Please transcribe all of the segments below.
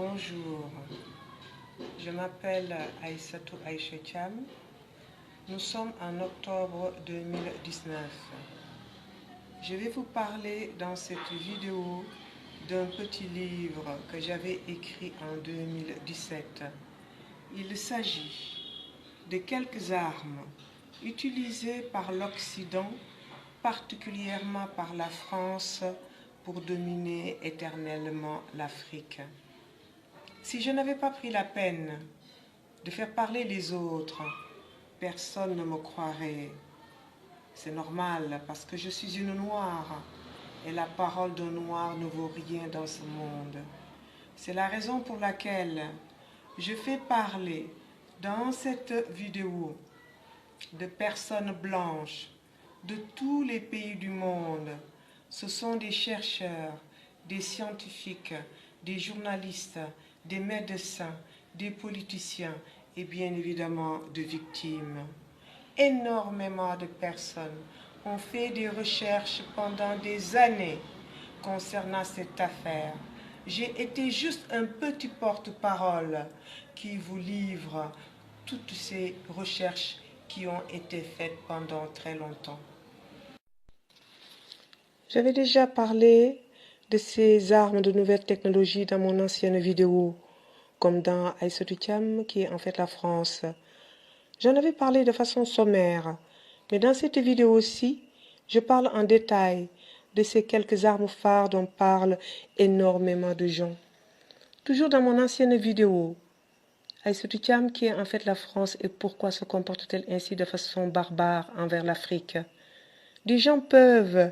Bonjour, je m'appelle Aïssatou Aïcha Thiam. Nous sommes en octobre 2019. Je vais vous parler dans cette vidéo d'un petit livre que j'avais écrit en 2017. Il s'agit de quelques armes utilisées par l'Occident, particulièrement par la France, pour dominer éternellement l'Afrique. Si je n'avais pas pris la peine de faire parler les autres, personne ne me croirait. C'est normal parce que je suis une noire et la parole d'un noir ne vaut rien dans ce monde. C'est la raison pour laquelle je fais parler dans cette vidéo de personnes blanches de tous les pays du monde. Ce sont des chercheurs, des scientifiques, des journalistes, des médecins, des politiciens et bien évidemment de victimes. Énormément de personnes ont fait des recherches pendant des années concernant cette affaire. J'ai été juste un petit porte-parole qui vous livre toutes ces recherches qui ont été faites pendant très longtemps. J'avais déjà parlé de ces armes de nouvelles technologies dans mon ancienne vidéo, comme dans Aïssatou Thiam, qui est en fait la France. J'en avais parlé de façon sommaire, mais dans cette vidéo aussi, je parle en détail de ces quelques armes phares dont parlent énormément de gens. Toujours dans mon ancienne vidéo, Aïssatou Thiam, qui est en fait la France, et pourquoi se comporte-t-elle ainsi de façon barbare envers l'Afrique? Des gens peuvent,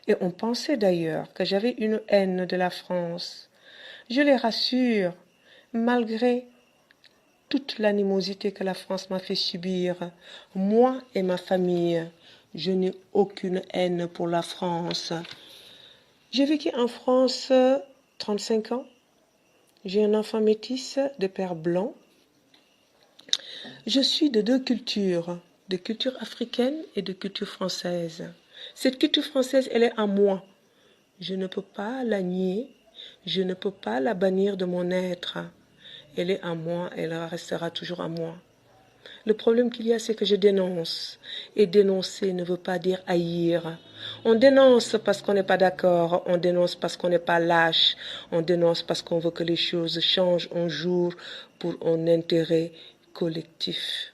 et on pensait d'ailleurs que j'avais une haine de la France. Je les rassure, malgré toute l'animosité que la France m'a fait subir, moi et ma famille, je n'ai aucune haine pour la France. J'ai vécu en France 35 ans. J'ai un enfant métis de père blanc. Je suis de deux cultures, de culture africaine et de culture française. Cette culture française, elle est en moi. Je ne peux pas la nier, je ne peux pas la bannir de mon être. Elle est en moi, elle restera toujours en moi. Le problème qu'il y a, c'est que je dénonce. Et dénoncer ne veut pas dire haïr. On dénonce parce qu'on n'est pas d'accord, on dénonce parce qu'on n'est pas lâche, on dénonce parce qu'on veut que les choses changent un jour pour un intérêt collectif.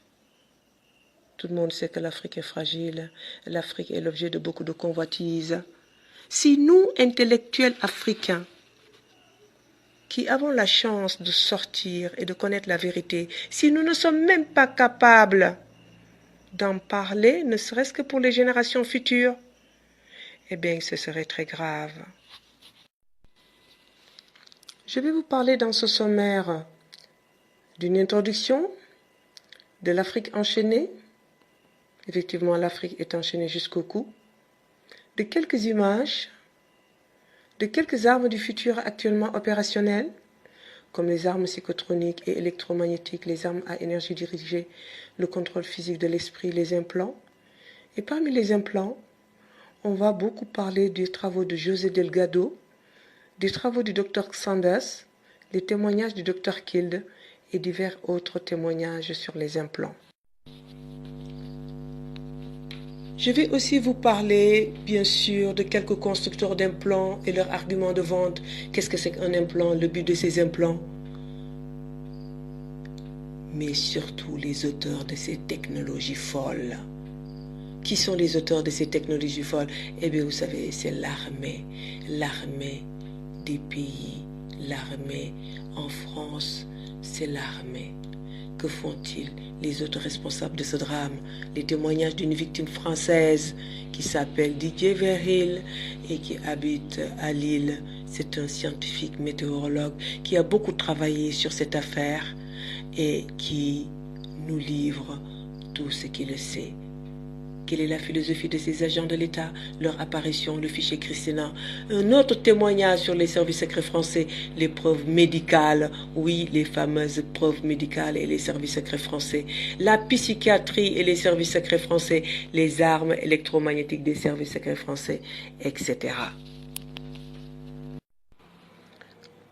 Tout le monde sait que l'Afrique est fragile, l'Afrique est l'objet de beaucoup de convoitises. Si nous, intellectuels africains, qui avons la chance de sortir et de connaître la vérité, si nous ne sommes même pas capables d'en parler, ne serait-ce que pour les générations futures, eh bien, ce serait très grave. Je vais vous parler dans ce sommaire d'une introduction de l'Afrique enchaînée. Effectivement, l'Afrique est enchaînée jusqu'au cou. De quelques images, de quelques armes du futur actuellement opérationnelles, comme les armes psychotroniques et électromagnétiques, les armes à énergie dirigée, le contrôle physique de l'esprit, les implants. Et parmi les implants, on va beaucoup parler des travaux de José Delgado, des travaux du Dr Sanders, les témoignages du Dr Kild et divers autres témoignages sur les implants. Je vais aussi vous parler, bien sûr, de quelques constructeurs d'implants et leurs arguments de vente. Qu'est-ce que c'est qu'un implant, le but de ces implants? Mais surtout les auteurs de ces technologies folles. Qui sont les auteurs de ces technologies folles? Eh bien, vous savez, c'est l'armée des pays, l'armée en France, c'est l'armée. Que font-ils les autres responsables de ce drame? Les témoignages d'une victime française qui s'appelle Didier Verhil et qui habite à Lille. C'est un scientifique météorologue qui a beaucoup travaillé sur cette affaire et qui nous livre tout ce qu'il sait. Quelle est la philosophie de ces agents de l'État, leur apparition, le fichier Christina? Un autre témoignage sur les services secrets français, les preuves médicales, oui, les fameuses preuves médicales et les services secrets français, la psychiatrie et les services secrets français, les armes électromagnétiques des services secrets français, etc.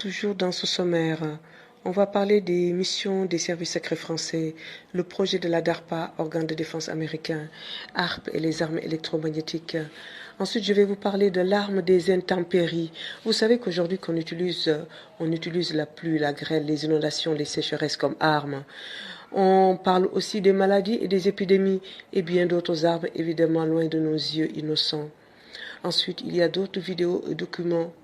Toujours dans ce sommaire, on va parler des missions des services secrets français, le projet de la DARPA, organe de défense américain, HARP et les armes électromagnétiques. Ensuite, je vais vous parler de l'arme des intempéries. Vous savez qu'aujourd'hui on utilise la pluie, la grêle, les inondations, les sécheresses comme armes. On parle aussi des maladies et des épidémies et bien d'autres armes, évidemment loin de nos yeux innocents. Ensuite, il y a d'autres vidéos et documents.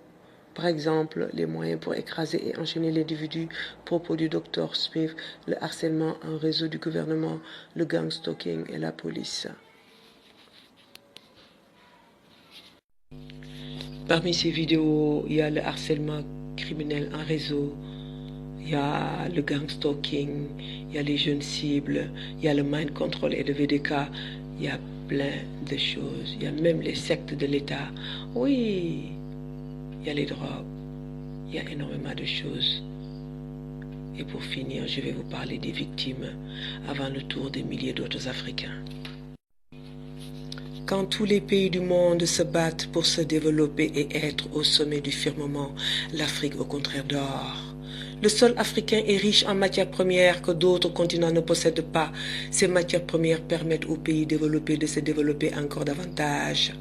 Par exemple, les moyens pour écraser et enchaîner l'individu, propos du Dr Smith, le harcèlement en réseau du gouvernement, le gang stalking et la police. Parmi ces vidéos, il y a le harcèlement criminel en réseau, il y a le gang stalking, il y a les jeunes cibles, il y a le mind control et le VDK, il y a plein de choses, il y a même les sectes de l'État. Oui, il y a les drogues, il y a énormément de choses. Et pour finir, je vais vous parler des victimes avant le tour des milliers d'autres Africains. Quand tous les pays du monde se battent pour se développer et être au sommet du firmament, l'Afrique au contraire dort. Le sol africain est riche en matières premières que d'autres continents ne possèdent pas. Ces matières premières permettent aux pays développés de se développer encore davantage.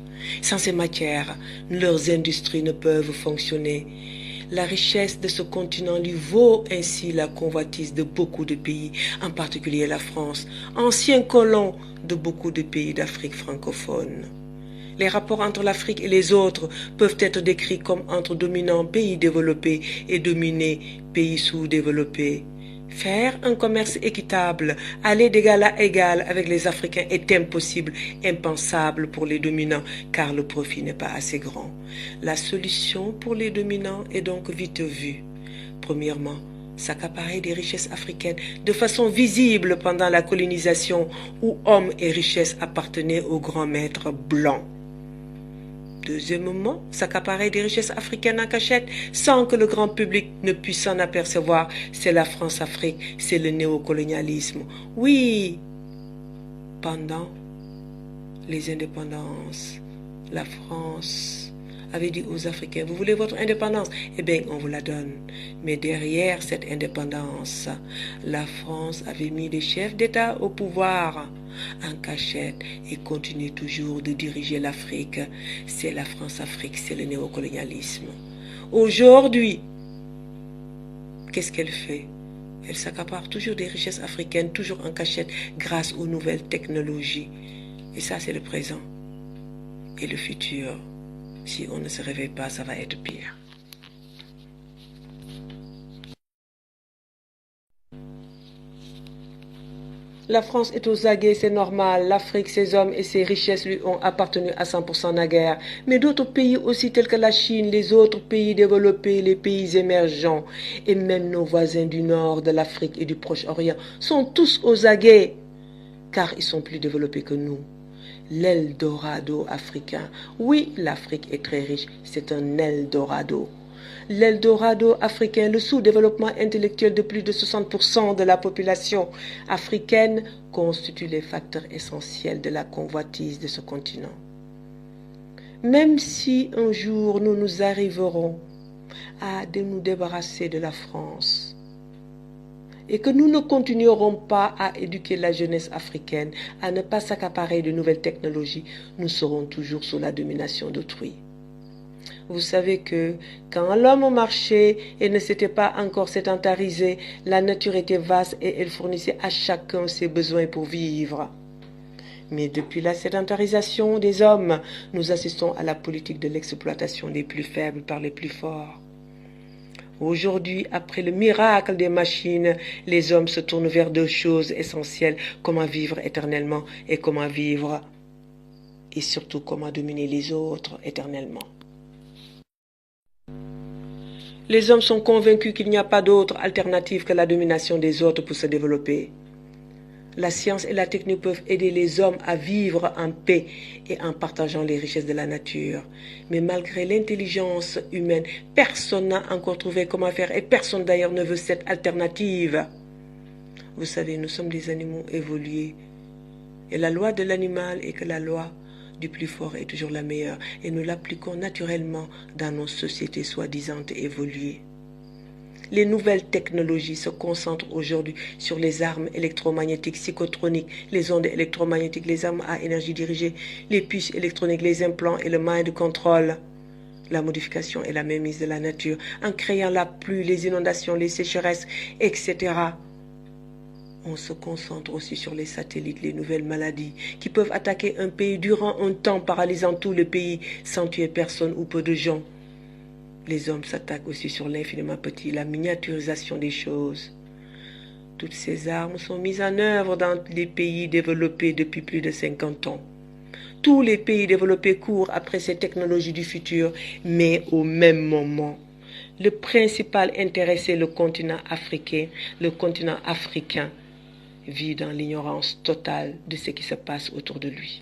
Sans ces matières, leurs industries ne peuvent fonctionner. La richesse de ce continent lui vaut ainsi la convoitise de beaucoup de pays, en particulier la France, ancien colon de beaucoup de pays d'Afrique francophone. Les rapports entre l'Afrique et les autres peuvent être décrits comme entre dominants pays développés et dominés pays sous-développés. Faire un commerce équitable, aller d'égal à égal avec les Africains est impossible, impensable pour les dominants, car le profit n'est pas assez grand. La solution pour les dominants est donc vite vue. Premièrement, s'accaparer des richesses africaines de façon visible pendant la colonisation où hommes et richesses appartenaient aux grands maîtres blancs. Deuxièmement, s'accaparer des richesses africaines en cachette sans que le grand public ne puisse s'en apercevoir. C'est la France-Afrique, c'est le néocolonialisme. Oui, pendant les indépendances, la France avait dit aux Africains, vous voulez votre indépendance? Eh bien, on vous la donne. Mais derrière cette indépendance, la France avait mis des chefs d'État au pouvoir en cachette et continue toujours de diriger l'Afrique. C'est la France-Afrique, c'est le néocolonialisme. Aujourd'hui, qu'est-ce qu'elle fait? Elle s'accapare toujours des richesses africaines, toujours en cachette, grâce aux nouvelles technologies. Et ça, c'est le présent. Et le futur, si on ne se réveille pas, ça va être pire. La France est aux aguets, c'est normal. L'Afrique, ses hommes et ses richesses lui ont appartenu à 100% naguère. Mais d'autres pays aussi tels que la Chine, les autres pays développés, les pays émergents et même nos voisins du nord de l'Afrique et du Proche-Orient sont tous aux aguets car ils sont plus développés que nous. L'Eldorado africain. Oui, l'Afrique est très riche, c'est un Eldorado. L'Eldorado africain, le sous-développement intellectuel de plus de 60% de la population africaine constitue les facteurs essentiels de la convoitise de ce continent. Même si un jour nous arriverons à nous débarrasser de la France et que nous ne continuerons pas à éduquer la jeunesse africaine, à ne pas s'accaparer de nouvelles technologies, nous serons toujours sous la domination d'autrui. Vous savez que quand l'homme marchait et ne s'était pas encore sédentarisé, la nature était vaste et elle fournissait à chacun ses besoins pour vivre. Mais depuis la sédentarisation des hommes, nous assistons à la politique de l'exploitation des plus faibles par les plus forts. Aujourd'hui, après le miracle des machines, les hommes se tournent vers deux choses essentielles, comment vivre éternellement et comment vivre, et surtout comment dominer les autres éternellement. Les hommes sont convaincus qu'il n'y a pas d'autre alternative que la domination des autres pour se développer. La science et la technique peuvent aider les hommes à vivre en paix et en partageant les richesses de la nature. Mais malgré l'intelligence humaine, personne n'a encore trouvé comment faire et personne d'ailleurs ne veut cette alternative. Vous savez, nous sommes des animaux évolués. Et la loi de l'animal est que la loi du plus fort est toujours la meilleure et nous l'appliquons naturellement dans nos sociétés soi-disant évoluées. Les nouvelles technologies se concentrent aujourd'hui sur les armes électromagnétiques, psychotroniques, les ondes électromagnétiques, les armes à énergie dirigée, les puces électroniques, les implants et le mind control. La modification et la mainmise de la nature, en créant la pluie, les inondations, les sécheresses, etc. On se concentre aussi sur les satellites, les nouvelles maladies qui peuvent attaquer un pays durant un temps, paralysant tout le pays sans tuer personne ou peu de gens. Les hommes s'attaquent aussi sur l'infiniment petit, la miniaturisation des choses. Toutes ces armes sont mises en œuvre dans les pays développés depuis plus de 50 ans. Tous les pays développés courent après ces technologies du futur, mais au même moment. Le principal intéressé, le continent africain, vit dans l'ignorance totale de ce qui se passe autour de lui.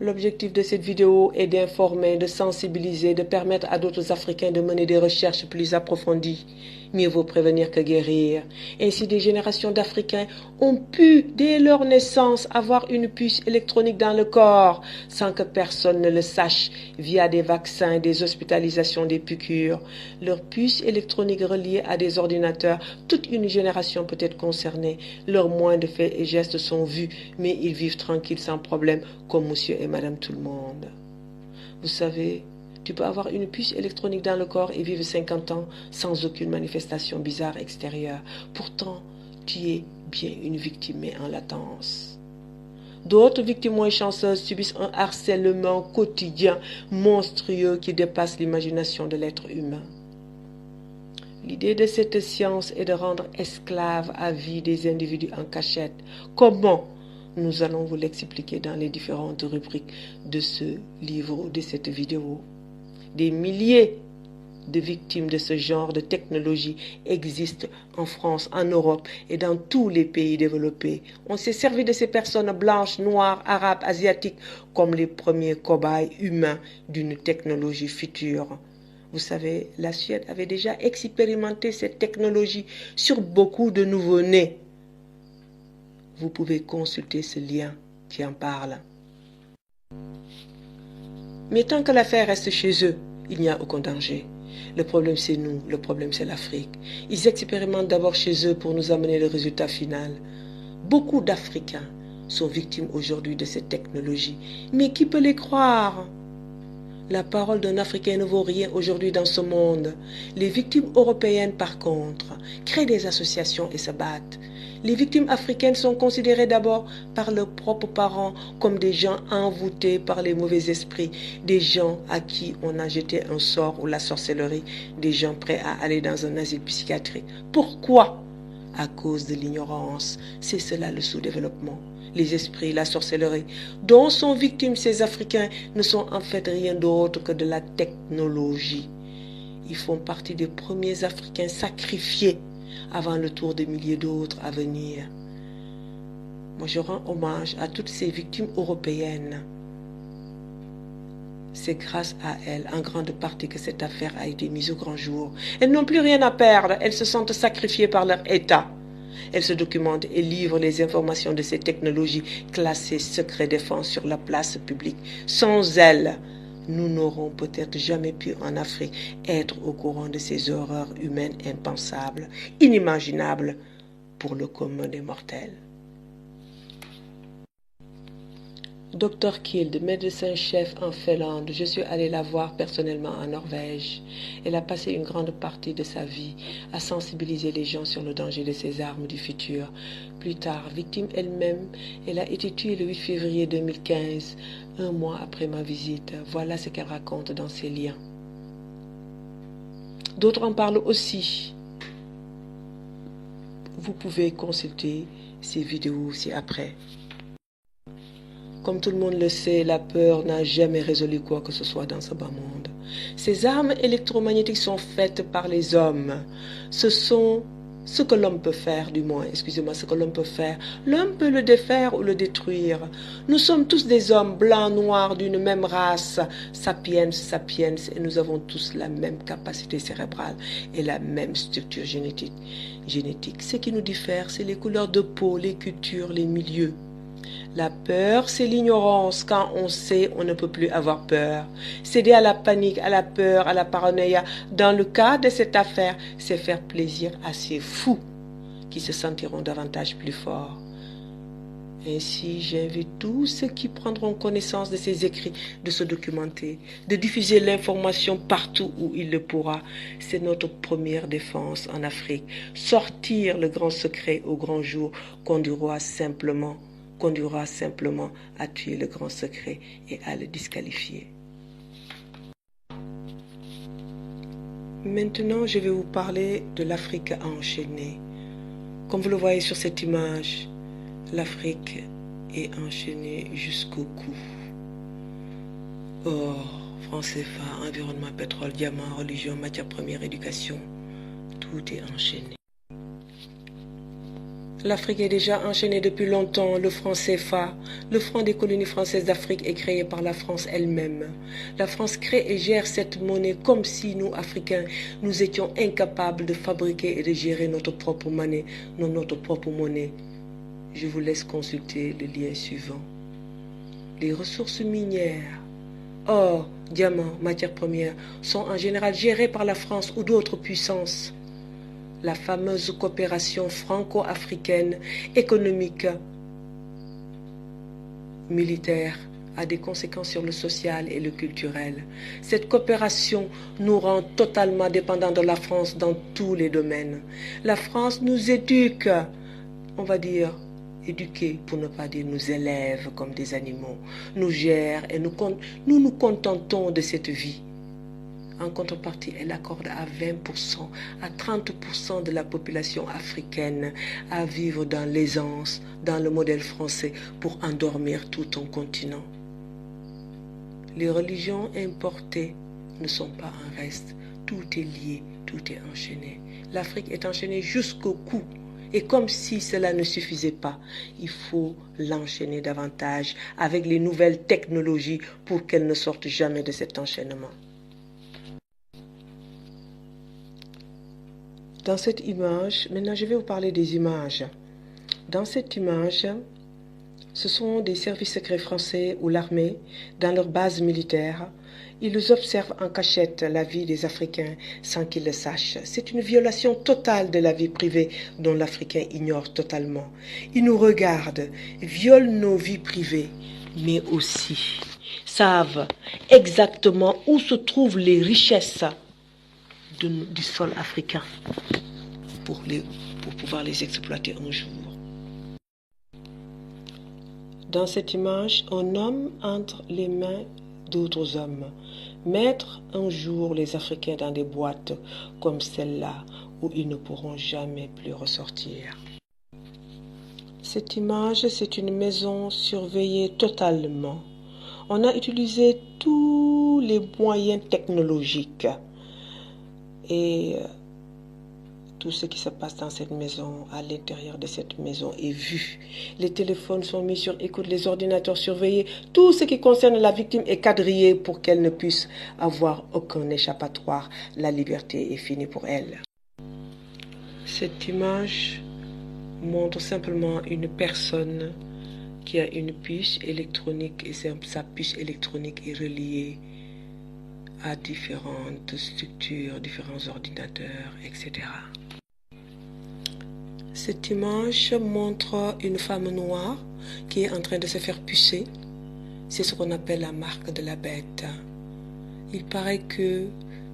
L'objectif de cette vidéo est d'informer, de sensibiliser, de permettre à d'autres Africains de mener des recherches plus approfondies. Mieux vaut prévenir que guérir. Ainsi, des générations d'Africains ont pu, dès leur naissance, avoir une puce électronique dans le corps, sans que personne ne le sache, via des vaccins, des hospitalisations, des piqûres. Leur puce électronique reliée à des ordinateurs, toute une génération peut être concernée. Leurs moindres faits et gestes sont vus, mais ils vivent tranquilles sans problème, comme monsieur et madame tout le monde. Vous savez, tu peux avoir une puce électronique dans le corps et vivre 50 ans sans aucune manifestation bizarre extérieure. Pourtant, tu es bien une victime en latence. D'autres victimes moins chanceuses subissent un harcèlement quotidien monstrueux qui dépasse l'imagination de l'être humain. L'idée de cette science est de rendre esclaves à vie des individus en cachette. Comment? Nous allons vous l'expliquer dans les différentes rubriques de ce livre ou de cette vidéo. Des milliers de victimes de ce genre de technologie existent en France, en Europe et dans tous les pays développés. On s'est servi de ces personnes blanches, noires, arabes, asiatiques comme les premiers cobayes humains d'une technologie future. Vous savez, la Suède avait déjà expérimenté cette technologie sur beaucoup de nouveau-nés. Vous pouvez consulter ce lien qui en parle. Mais tant que l'affaire reste chez eux, il n'y a aucun danger. Le problème c'est nous, le problème c'est l'Afrique. Ils expérimentent d'abord chez eux pour nous amener le résultat final. Beaucoup d'Africains sont victimes aujourd'hui de cette technologie. Mais qui peut les croire? La parole d'un Africain ne vaut rien aujourd'hui dans ce monde. Les victimes européennes, par contre, créent des associations et se battent. Les victimes africaines sont considérées d'abord par leurs propres parents comme des gens envoûtés par les mauvais esprits, des gens à qui on a jeté un sort ou la sorcellerie, des gens prêts à aller dans un asile psychiatrique. Pourquoi? À cause de l'ignorance. C'est cela le sous-développement. Les esprits, la sorcellerie, dont sont victimes ces Africains, ne sont en fait rien d'autre que de la technologie. Ils font partie des premiers Africains sacrifiés avant le tour de milliers d'autres à venir. Moi, je rends hommage à toutes ces victimes européennes. C'est grâce à elles, en grande partie, que cette affaire a été mise au grand jour. Elles n'ont plus rien à perdre, elles se sentent sacrifiées par leur État. Elles se documentent et livrent les informations de ces technologies classées secret défense sur la place publique. Sans elles, nous n'aurons peut-être jamais pu en Afrique être au courant de ces horreurs humaines impensables, inimaginables pour le commun des mortels. Dr Kild, médecin-chef en Finlande, je suis allée la voir personnellement en Norvège. Elle a passé une grande partie de sa vie à sensibiliser les gens sur le danger de ces armes du futur. Plus tard, victime elle-même, elle a été tuée le 8 février 2015, un mois après ma visite. Voilà ce qu'elle raconte dans ses liens. D'autres en parlent aussi. Vous pouvez consulter ces vidéos ci-après. Comme tout le monde le sait, la peur n'a jamais résolu quoi que ce soit dans ce bas monde. Ces armes électromagnétiques sont faites par les hommes. Ce sont ce que l'homme peut faire, du moins, ce que l'homme peut faire. L'homme peut le défaire ou le détruire. Nous sommes tous des hommes blancs, noirs, d'une même race, sapiens, sapiens, et nous avons tous la même capacité cérébrale et la même structure génétique. Ce qui nous diffère, c'est les couleurs de peau, les cultures, les milieux. La peur, c'est l'ignorance. Quand on sait, on ne peut plus avoir peur. Céder à la panique, à la peur, à la paranoïa, dans le cas de cette affaire, c'est faire plaisir à ces fous qui se sentiront davantage plus forts. Ainsi, j'invite tous ceux qui prendront connaissance de ces écrits de se documenter, de diffuser l'information partout où il le pourra. C'est notre première défense en Afrique. Sortir le grand secret au grand jour conduira simplement à tuer le grand secret et à le disqualifier. Maintenant, je vais vous parler de l'Afrique enchaînée. Comme vous le voyez sur cette image, l'Afrique est enchaînée jusqu'au cou. Or, franc CFA, environnement, pétrole, diamant, religion, matière première, éducation, tout est enchaîné. L'Afrique est déjà enchaînée depuis longtemps. Le franc CFA, le franc des colonies françaises d'Afrique, est créé par la France elle-même. La France crée et gère cette monnaie comme si nous, Africains, nous étions incapables de fabriquer et de gérer notre propre monnaie, notre propre monnaie. Je vous laisse consulter le lien suivant. Les ressources minières, or, diamants, matières premières, sont en général gérées par la France ou d'autres puissances. La fameuse coopération franco-africaine économique, militaire, a des conséquences sur le social et le culturel. Cette coopération nous rend totalement dépendants de la France dans tous les domaines. La France nous éduque, on va dire, éduquer pour ne pas dire nous élève comme des animaux, nous gère et nous nous contentons de cette vie. En contrepartie, elle accorde à 20%, à 30% de la population africaine à vivre dans l'aisance, dans le modèle français, pour endormir tout un continent. Les religions importées ne sont pas en reste. Tout est lié, tout est enchaîné. L'Afrique est enchaînée jusqu'au cou. Et comme si cela ne suffisait pas, il faut l'enchaîner davantage avec les nouvelles technologies pour qu'elles ne sortent jamais de cet enchaînement. Dans cette image, maintenant je vais vous parler des images. Dans cette image, ce sont des services secrets français ou l'armée dans leur base militaire. Ils observent en cachette la vie des Africains sans qu'ils le sachent. C'est une violation totale de la vie privée dont l'Africain ignore totalement. Ils nous regardent, violent nos vies privées, mais aussi savent exactement où se trouvent les richesses du sol africain pour pouvoir les exploiter un jour. Dans cette image, un homme entre les mains d'autres hommes. Mettre un jour les Africains dans des boîtes comme celle-là où ils ne pourront jamais plus ressortir. Cette image, c'est une maison surveillée totalement. On a utilisé tous les moyens technologiques et tout ce qui se passe dans cette maison, à l'intérieur de cette maison est vu. Les téléphones sont mis sur écoute, les ordinateurs surveillés. Tout ce qui concerne la victime est quadrillé pour qu'elle ne puisse avoir aucun échappatoire. La liberté est finie pour elle. Cette image montre simplement une personne qui a une puce électronique et sa puce électronique est reliée à différentes structures, différents ordinateurs, etc. Cette image montre une femme noire qui est en train de se faire pucer. C'est ce qu'on appelle la marque de la bête. Il paraît que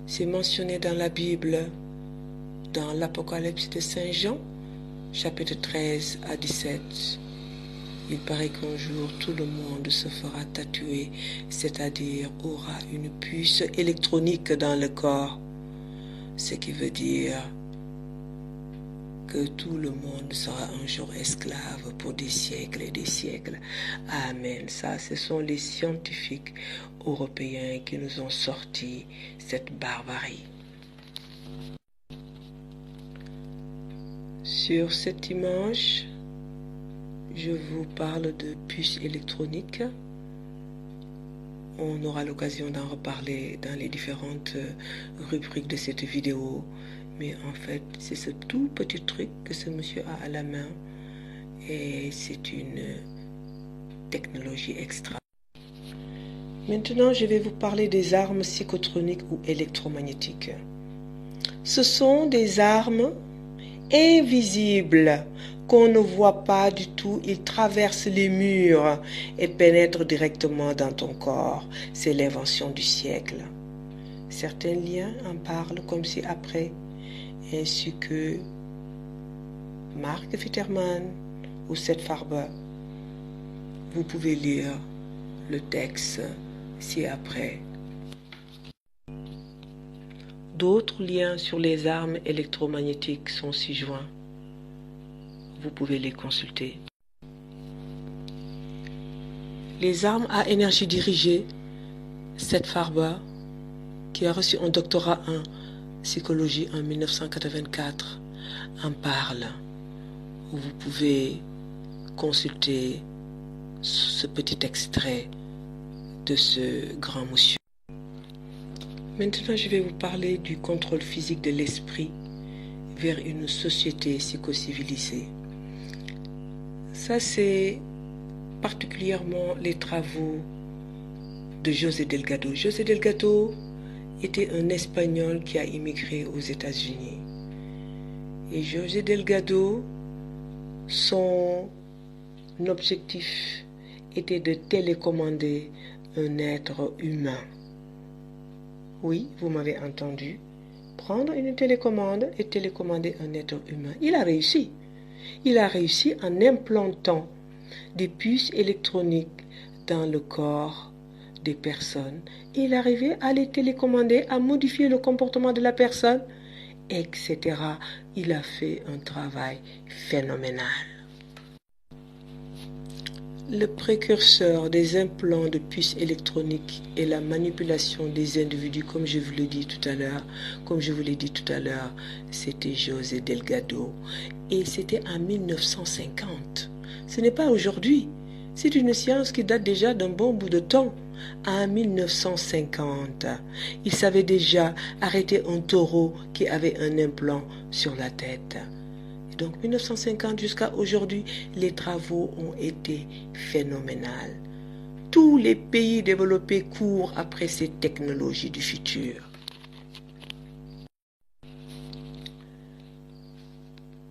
c'est mentionné dans la Bible, dans l'Apocalypse de Saint Jean, chapitre 13 à 17. Il paraît qu'un jour, tout le monde se fera tatouer, c'est-à-dire aura une puce électronique dans le corps. Ce qui veut dire que tout le monde sera un jour esclave pour des siècles et des siècles. Amen. Ça, ce sont les scientifiques européens qui nous ont sorti cette barbarie. Sur cette image, je vous parle de puces électroniques. On aura l'occasion d'en reparler dans les différentes rubriques de cette vidéo. Mais en fait, c'est ce tout petit truc que ce monsieur a à la main. Et c'est une technologie extra. Maintenant, je vais vous parler des armes psychotroniques ou électromagnétiques. Ce sont des armes invisibles qu'on ne voit pas du tout. Ils traversent les murs et pénètrent directement dans ton corps. C'est l'invention du siècle. Certains liens en parlent comme si après, ainsi que Mark Fitterman ou Seth Farber. Vous pouvez lire le texte ci-après. D'autres liens sur les armes électromagnétiques sont ci-joints. Vous pouvez les consulter. Les armes à énergie dirigée, Seth Farber, qui a reçu un doctorat en psychologie en 1984, en parle. Vous pouvez consulter ce petit extrait de ce grand monsieur. Maintenant, je vais vous parler du contrôle physique de l'esprit vers une société psychocivilisée. Ça, c'est particulièrement les travaux de José Delgado. José Delgado était un Espagnol qui a immigré aux États-Unis. Et José Delgado, son objectif était de télécommander un être humain. Oui, vous m'avez entendu. Prendre une télécommande et télécommander un être humain. Il a réussi. Il a réussi en implantant des puces électroniques dans le corps des personnes. Il arrivait à les télécommander, à modifier le comportement de la personne, etc. Il a fait un travail phénoménal. Le précurseur des implants de puces électroniques et la manipulation des individus, comme je vous l'ai dit tout à l'heure, c'était José Delgado. Et c'était en 1950. Ce n'est pas aujourd'hui. C'est une science qui date déjà d'un bon bout de temps. En 1950, il savait déjà arrêter un taureau qui avait un implant sur la tête. Donc 1950 jusqu'à aujourd'hui, les travaux ont été phénoménaux. Tous les pays développés courent après ces technologies du futur.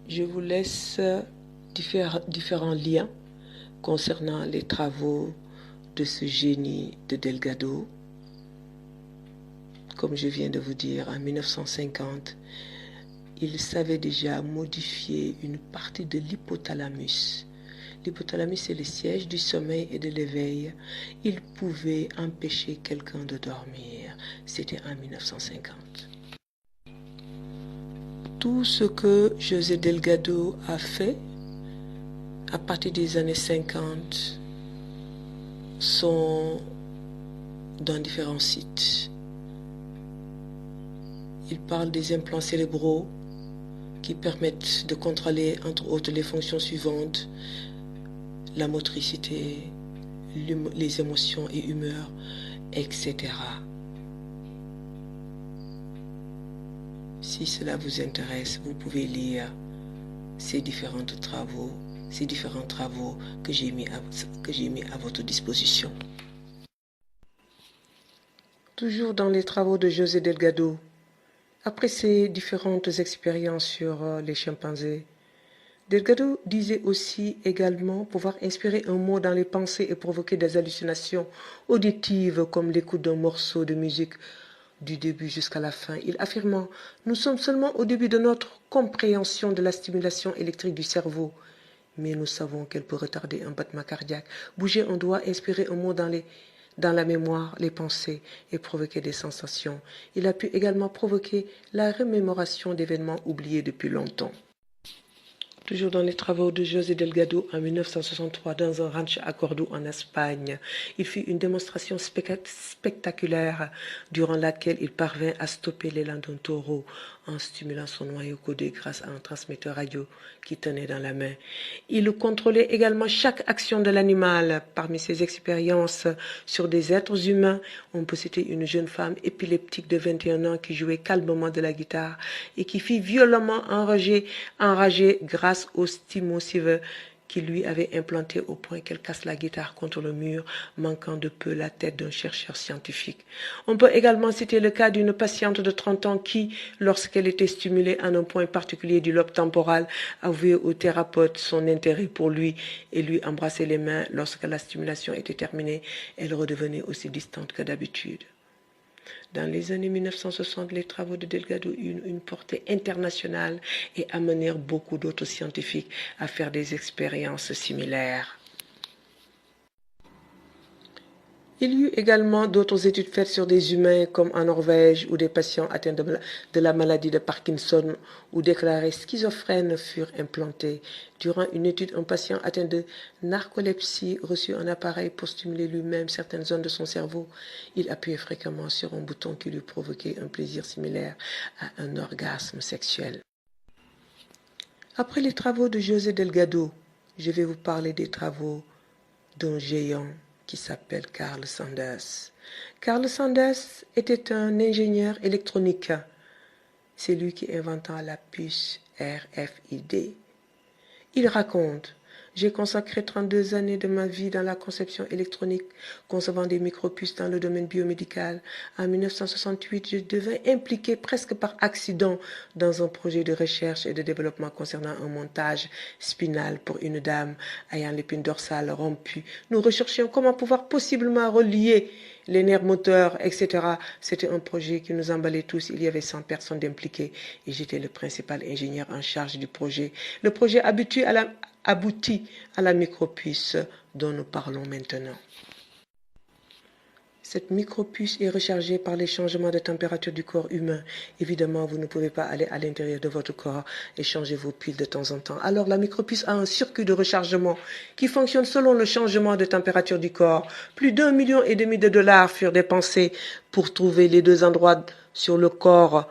Je vous laisse différents liens concernant les travaux de ce génie de Delgado. Comme je viens de vous dire, en 1950, il savait déjà modifier une partie de l'hypothalamus. L'hypothalamus, c'est le siège du sommeil et de l'éveil. Il pouvait empêcher quelqu'un de dormir. C'était en 1950. Tout ce que José Delgado a fait à partir des années 50 sont dans différents sites. Il parle des implants cérébraux qui permettent de contrôler, entre autres, les fonctions suivantes: la motricité, les émotions et humeurs, etc. Si cela vous intéresse, vous pouvez lire ces différents travaux que j'ai mis à votre disposition. Toujours dans les travaux de José Delgado, après ses différentes expériences sur les chimpanzés, Delgado disait aussi également pouvoir inspirer un mot dans les pensées et provoquer des hallucinations auditives comme l'écoute d'un morceau de musique du début jusqu'à la fin. Il affirmant: nous sommes seulement au début de notre compréhension de la stimulation électrique du cerveau, mais nous savons qu'elle peut retarder un battement cardiaque, bouger un doigt, inspirer un mot dans la mémoire, les pensées et provoquer des sensations. Il a pu également provoquer la remémoration d'événements oubliés depuis longtemps. Toujours dans les travaux de José Delgado, en 1963, dans un ranch à Cordoue, en Espagne, il fit une démonstration spectaculaire durant laquelle il parvint à stopper l'élan d'un taureau en stimulant son noyau codé grâce à un transmetteur radio qu'il tenait dans la main. Il contrôlait également chaque action de l'animal. Parmi ses expériences sur des êtres humains, on peut citer une jeune femme épileptique de 21 ans qui jouait calmement de la guitare et qui fut violemment enragée grâce aux stimosives qu'il lui avait implantée au point qu'elle casse la guitare contre le mur, manquant de peu la tête d'un chercheur scientifique. On peut également citer le cas d'une patiente de 30 ans qui, lorsqu'elle était stimulée à un point particulier du lobe temporal, avouait au thérapeute son intérêt pour lui et lui embrassait les mains. Lorsque la stimulation était terminée, elle redevenait aussi distante que d'habitude. Dans les années 1960, les travaux de Delgado eurent une portée internationale et amenèrent beaucoup d'autres scientifiques à faire des expériences similaires. Il y eut également d'autres études faites sur des humains comme en Norvège où des patients atteints de la maladie de Parkinson ou déclarés schizophrènes furent implantés. Durant une étude, un patient atteint de narcolepsie reçut un appareil pour stimuler lui-même certaines zones de son cerveau. Il appuyait fréquemment sur un bouton qui lui provoquait un plaisir similaire à un orgasme sexuel. Après les travaux de José Delgado, je vais vous parler des travaux d'un géant qui s'appelle Carl Sanders. Carl Sanders était un ingénieur électronique. C'est lui qui inventa la puce RFID. Il raconte: j'ai consacré 32 années de ma vie dans la conception électronique, concevant des micropuces dans le domaine biomédical. En 1968, je devins impliqué presque par accident dans un projet de recherche et de développement concernant un montage spinal pour une dame ayant l'épine dorsale rompue. Nous recherchions comment pouvoir possiblement relier les nerfs moteurs, etc. C'était un projet qui nous emballait tous. Il y avait 100 personnes impliquées et j'étais le principal ingénieur en charge du projet. Le projet aboutit à la micropuce dont nous parlons maintenant. Cette micropuce est rechargée par les changements de température du corps humain. Évidemment, vous ne pouvez pas aller à l'intérieur de votre corps et changer vos piles de temps en temps. Alors, la micropuce a un circuit de rechargement qui fonctionne selon le changement de température du corps. Plus d'1,5 million de dollars furent dépensés pour trouver les deux endroits sur le corps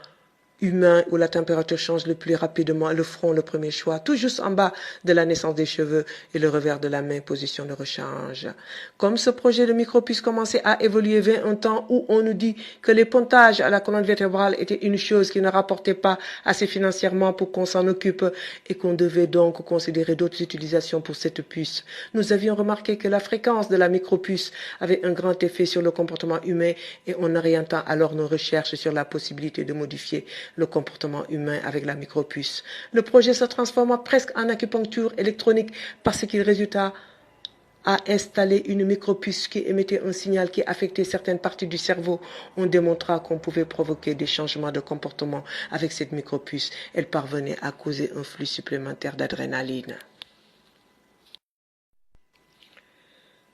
humain où la température change le plus rapidement. Le front, le premier choix, tout juste en bas de la naissance des cheveux, et le revers de la main, position de rechange. Comme ce projet de micropuce commençait à évoluer vers un temps où on nous dit que les pontages à la colonne vertébrale étaient une chose qui ne rapportait pas assez financièrement pour qu'on s'en occupe et qu'on devait donc considérer d'autres utilisations pour cette puce, nous avions remarqué que la fréquence de la micropuce avait un grand effet sur le comportement humain et on orienta alors nos recherches sur la possibilité de modifier le comportement humain avec la micropuce. Le projet se transforma presque en acupuncture électronique parce qu'il résulta à installer une micropuce qui émettait un signal qui affectait certaines parties du cerveau. On démontra qu'on pouvait provoquer des changements de comportement avec cette micropuce. Elle parvenait à causer un flux supplémentaire d'adrénaline.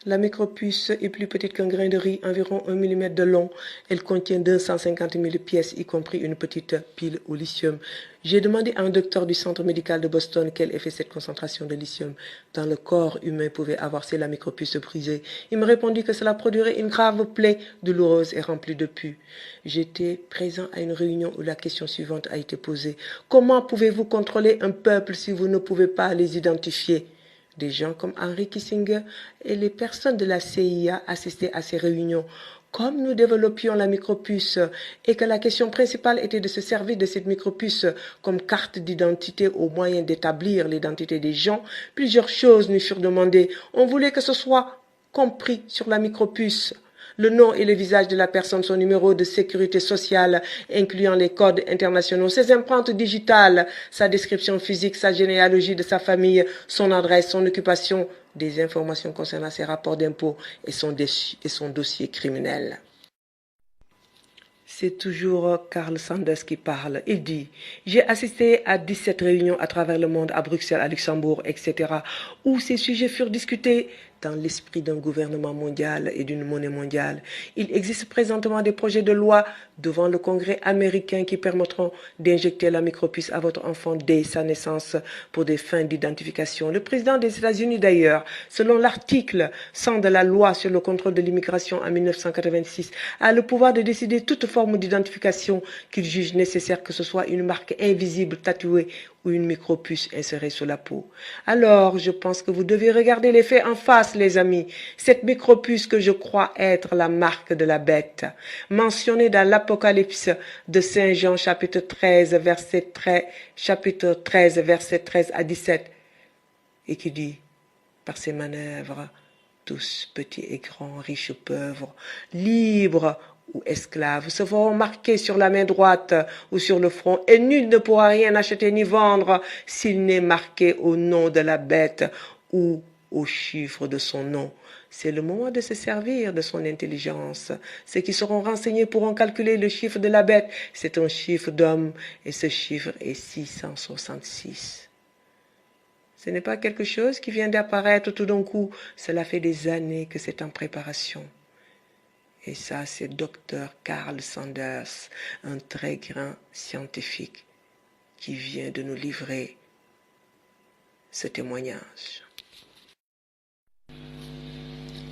La micropuce est plus petite qu'un grain de riz, environ 1 mm de long. Elle contient 250 000 pièces, y compris une petite pile au lithium. J'ai demandé à un docteur du centre médical de Boston quel effet cette concentration de lithium dans le corps humain pouvait avoir si la micropuce se brisait. Il me répondit que cela produirait une grave plaie douloureuse et remplie de pus. J'étais présent à une réunion où la question suivante a été posée. Comment pouvez-vous contrôler un peuple si vous ne pouvez pas les identifier? Des gens comme Henry Kissinger et les personnes de la CIA assistaient à ces réunions. Comme nous développions la micropuce et que la question principale était de se servir de cette micropuce comme carte d'identité au moyen d'établir l'identité des gens, plusieurs choses nous furent demandées. On voulait que ce soit compris sur la micropuce. Le nom et le visage de la personne, son numéro de sécurité sociale, incluant les codes internationaux, ses empreintes digitales, sa description physique, sa généalogie de sa famille, son adresse, son occupation, des informations concernant ses rapports d'impôts et son dossier criminel. C'est toujours Carl Sanders qui parle. Il dit: j'ai assisté à 17 réunions à travers le monde, à Bruxelles, à Luxembourg, etc., où ces sujets furent discutés dans l'esprit d'un gouvernement mondial et d'une monnaie mondiale. Il existe présentement des projets de loi devant le Congrès américain qui permettront d'injecter la micropuce à votre enfant dès sa naissance pour des fins d'identification. Le président des États-Unis, d'ailleurs, selon l'article 100 de la loi sur le contrôle de l'immigration en 1986, a le pouvoir de décider toute forme d'identification qu'il juge nécessaire, que ce soit une marque invisible tatouée ou une micropuce insérée sur la peau. Alors, je pense que vous devez regarder les faits en face, les amis. Cette micropuce que je crois être la marque de la bête, mentionnée dans l'Apocalypse de Saint Jean, chapitre 13, verset 13 à 17, et qui dit: par ses manœuvres, tous, petits et grands, riches ou pauvres, libres ou esclaves, se feront marquer sur la main droite ou sur le front, et nul ne pourra rien acheter ni vendre s'il n'est marqué au nom de la bête ou au chiffre de son nom. C'est le moment de se servir de son intelligence. Ceux qui seront renseignés pourront calculer le chiffre de la bête. C'est un chiffre d'homme et ce chiffre est 666. Ce n'est pas quelque chose qui vient d'apparaître tout d'un coup. Cela fait des années que c'est en préparation. Et ça, c'est Dr. Carl Sanders, un très grand scientifique qui vient de nous livrer ce témoignage.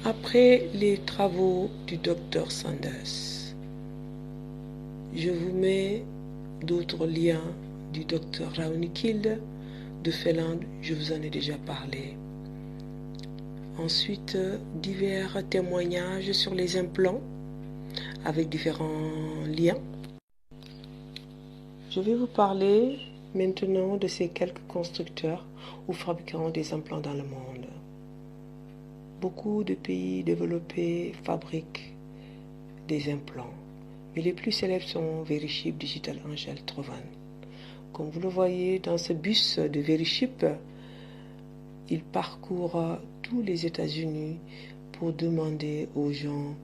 Après les travaux du Dr. Sanders, je vous mets d'autres liens du Dr. Raunikilde de Finlande, je vous en ai déjà parlé. Ensuite, divers témoignages sur les implants avec différents liens. Je vais vous parler maintenant de ces quelques constructeurs ou fabricants des implants dans le monde. Beaucoup de pays développés fabriquent des implants, mais les plus célèbres sont Verichip, Digital Angel, Trovan. Comme vous le voyez dans ce bus de Verichip, il parcourt tous les États-Unis pour demander aux gens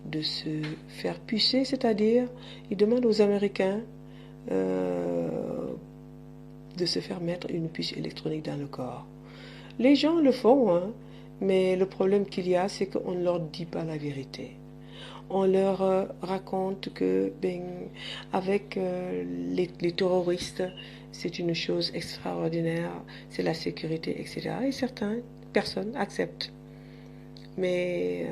de se faire pucer, c'est-à-dire il demande aux Américains de se faire mettre une puce électronique dans le corps. Les gens le font, hein, mais le problème qu'il y a, c'est qu'on ne leur dit pas la vérité. On leur raconte que avec les terroristes, c'est une chose extraordinaire, c'est la sécurité, etc. Et certaines personnes acceptent. Mais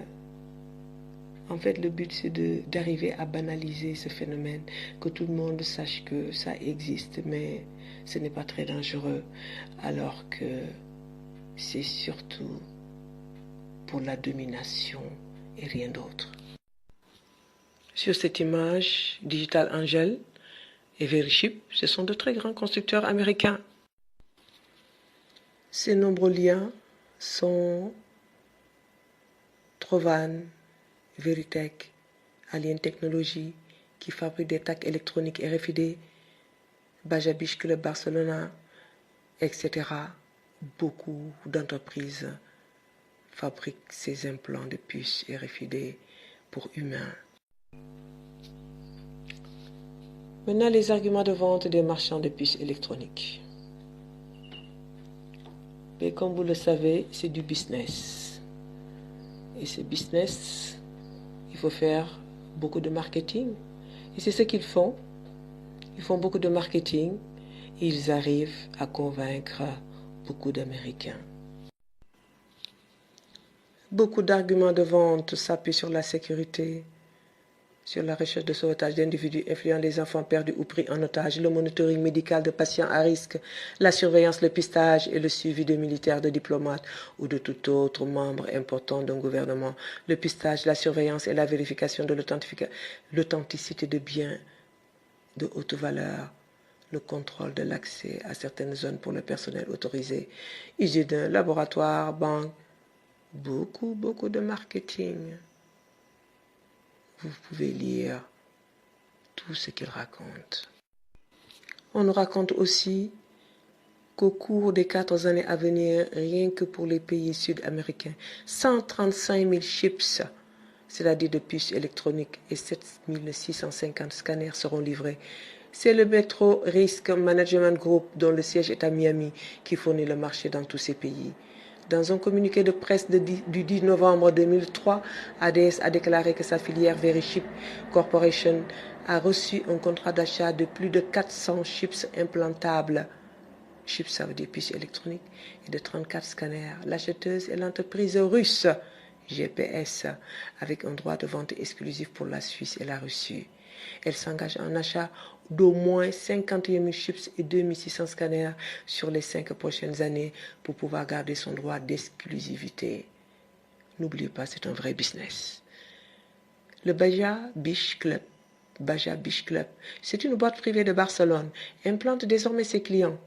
en fait, le but, c'est d'arriver à banaliser ce phénomène, que tout le monde sache que ça existe, mais ce n'est pas très dangereux, alors que c'est surtout pour la domination et rien d'autre. Sur cette image, Digital Angel et Verichip, ce sont de très grands constructeurs américains. Ces nombreux liens sont Trovan, Veritech, Alien Technology, qui fabrique des tacs électroniques RFID, Baja Beach Club Barcelona, etc. Beaucoup d'entreprises fabriquent ces implants de puces RFID pour humains. Maintenant, les arguments de vente des marchands de puces électroniques. Mais comme vous le savez, c'est du business. Et ce business, il faut faire beaucoup de marketing. Et c'est ce qu'ils font. Ils font beaucoup de marketing. Et ils arrivent à convaincre beaucoup d'Américains. Beaucoup d'arguments de vente s'appuient sur la sécurité, sur la recherche de sauvetage d'individus influents, les enfants perdus ou pris en otage, le monitoring médical de patients à risque, la surveillance, le pistage et le suivi de militaires, de diplomates ou de tout autre membre important d'un gouvernement, le pistage, la surveillance et la vérification de l'authenticité de biens de haute valeur, le contrôle de l'accès à certaines zones pour le personnel autorisé, usines, laboratoires, banques, beaucoup de marketing. Vous pouvez lire tout ce qu'il raconte. On nous raconte aussi qu'au cours des 4 années à venir, rien que pour les pays sud-américains, 135 000 chips, c'est-à-dire de puces électroniques, et 7 650 scanners seront livrés. C'est le Metro Risk Management Group, dont le siège est à Miami, qui fournit le marché dans tous ces pays. Dans un communiqué de presse du 10 novembre 2003, ADS a déclaré que sa filière Verichip Corporation a reçu un contrat d'achat de plus de 400 chips implantables. Chips, ça veut dire puces électroniques, et de 34 scanners. L'acheteuse est l'entreprise russe GPS, avec un droit de vente exclusif pour la Suisse et la Russie. Elle s'engage en achat d'au moins 51 000 chips et 2600 scanners sur les 5 prochaines années pour pouvoir garder son droit d'exclusivité. N'oubliez pas, c'est un vrai business. Le Baja Beach Club, c'est une boîte privée de Barcelone, implante désormais ses clients.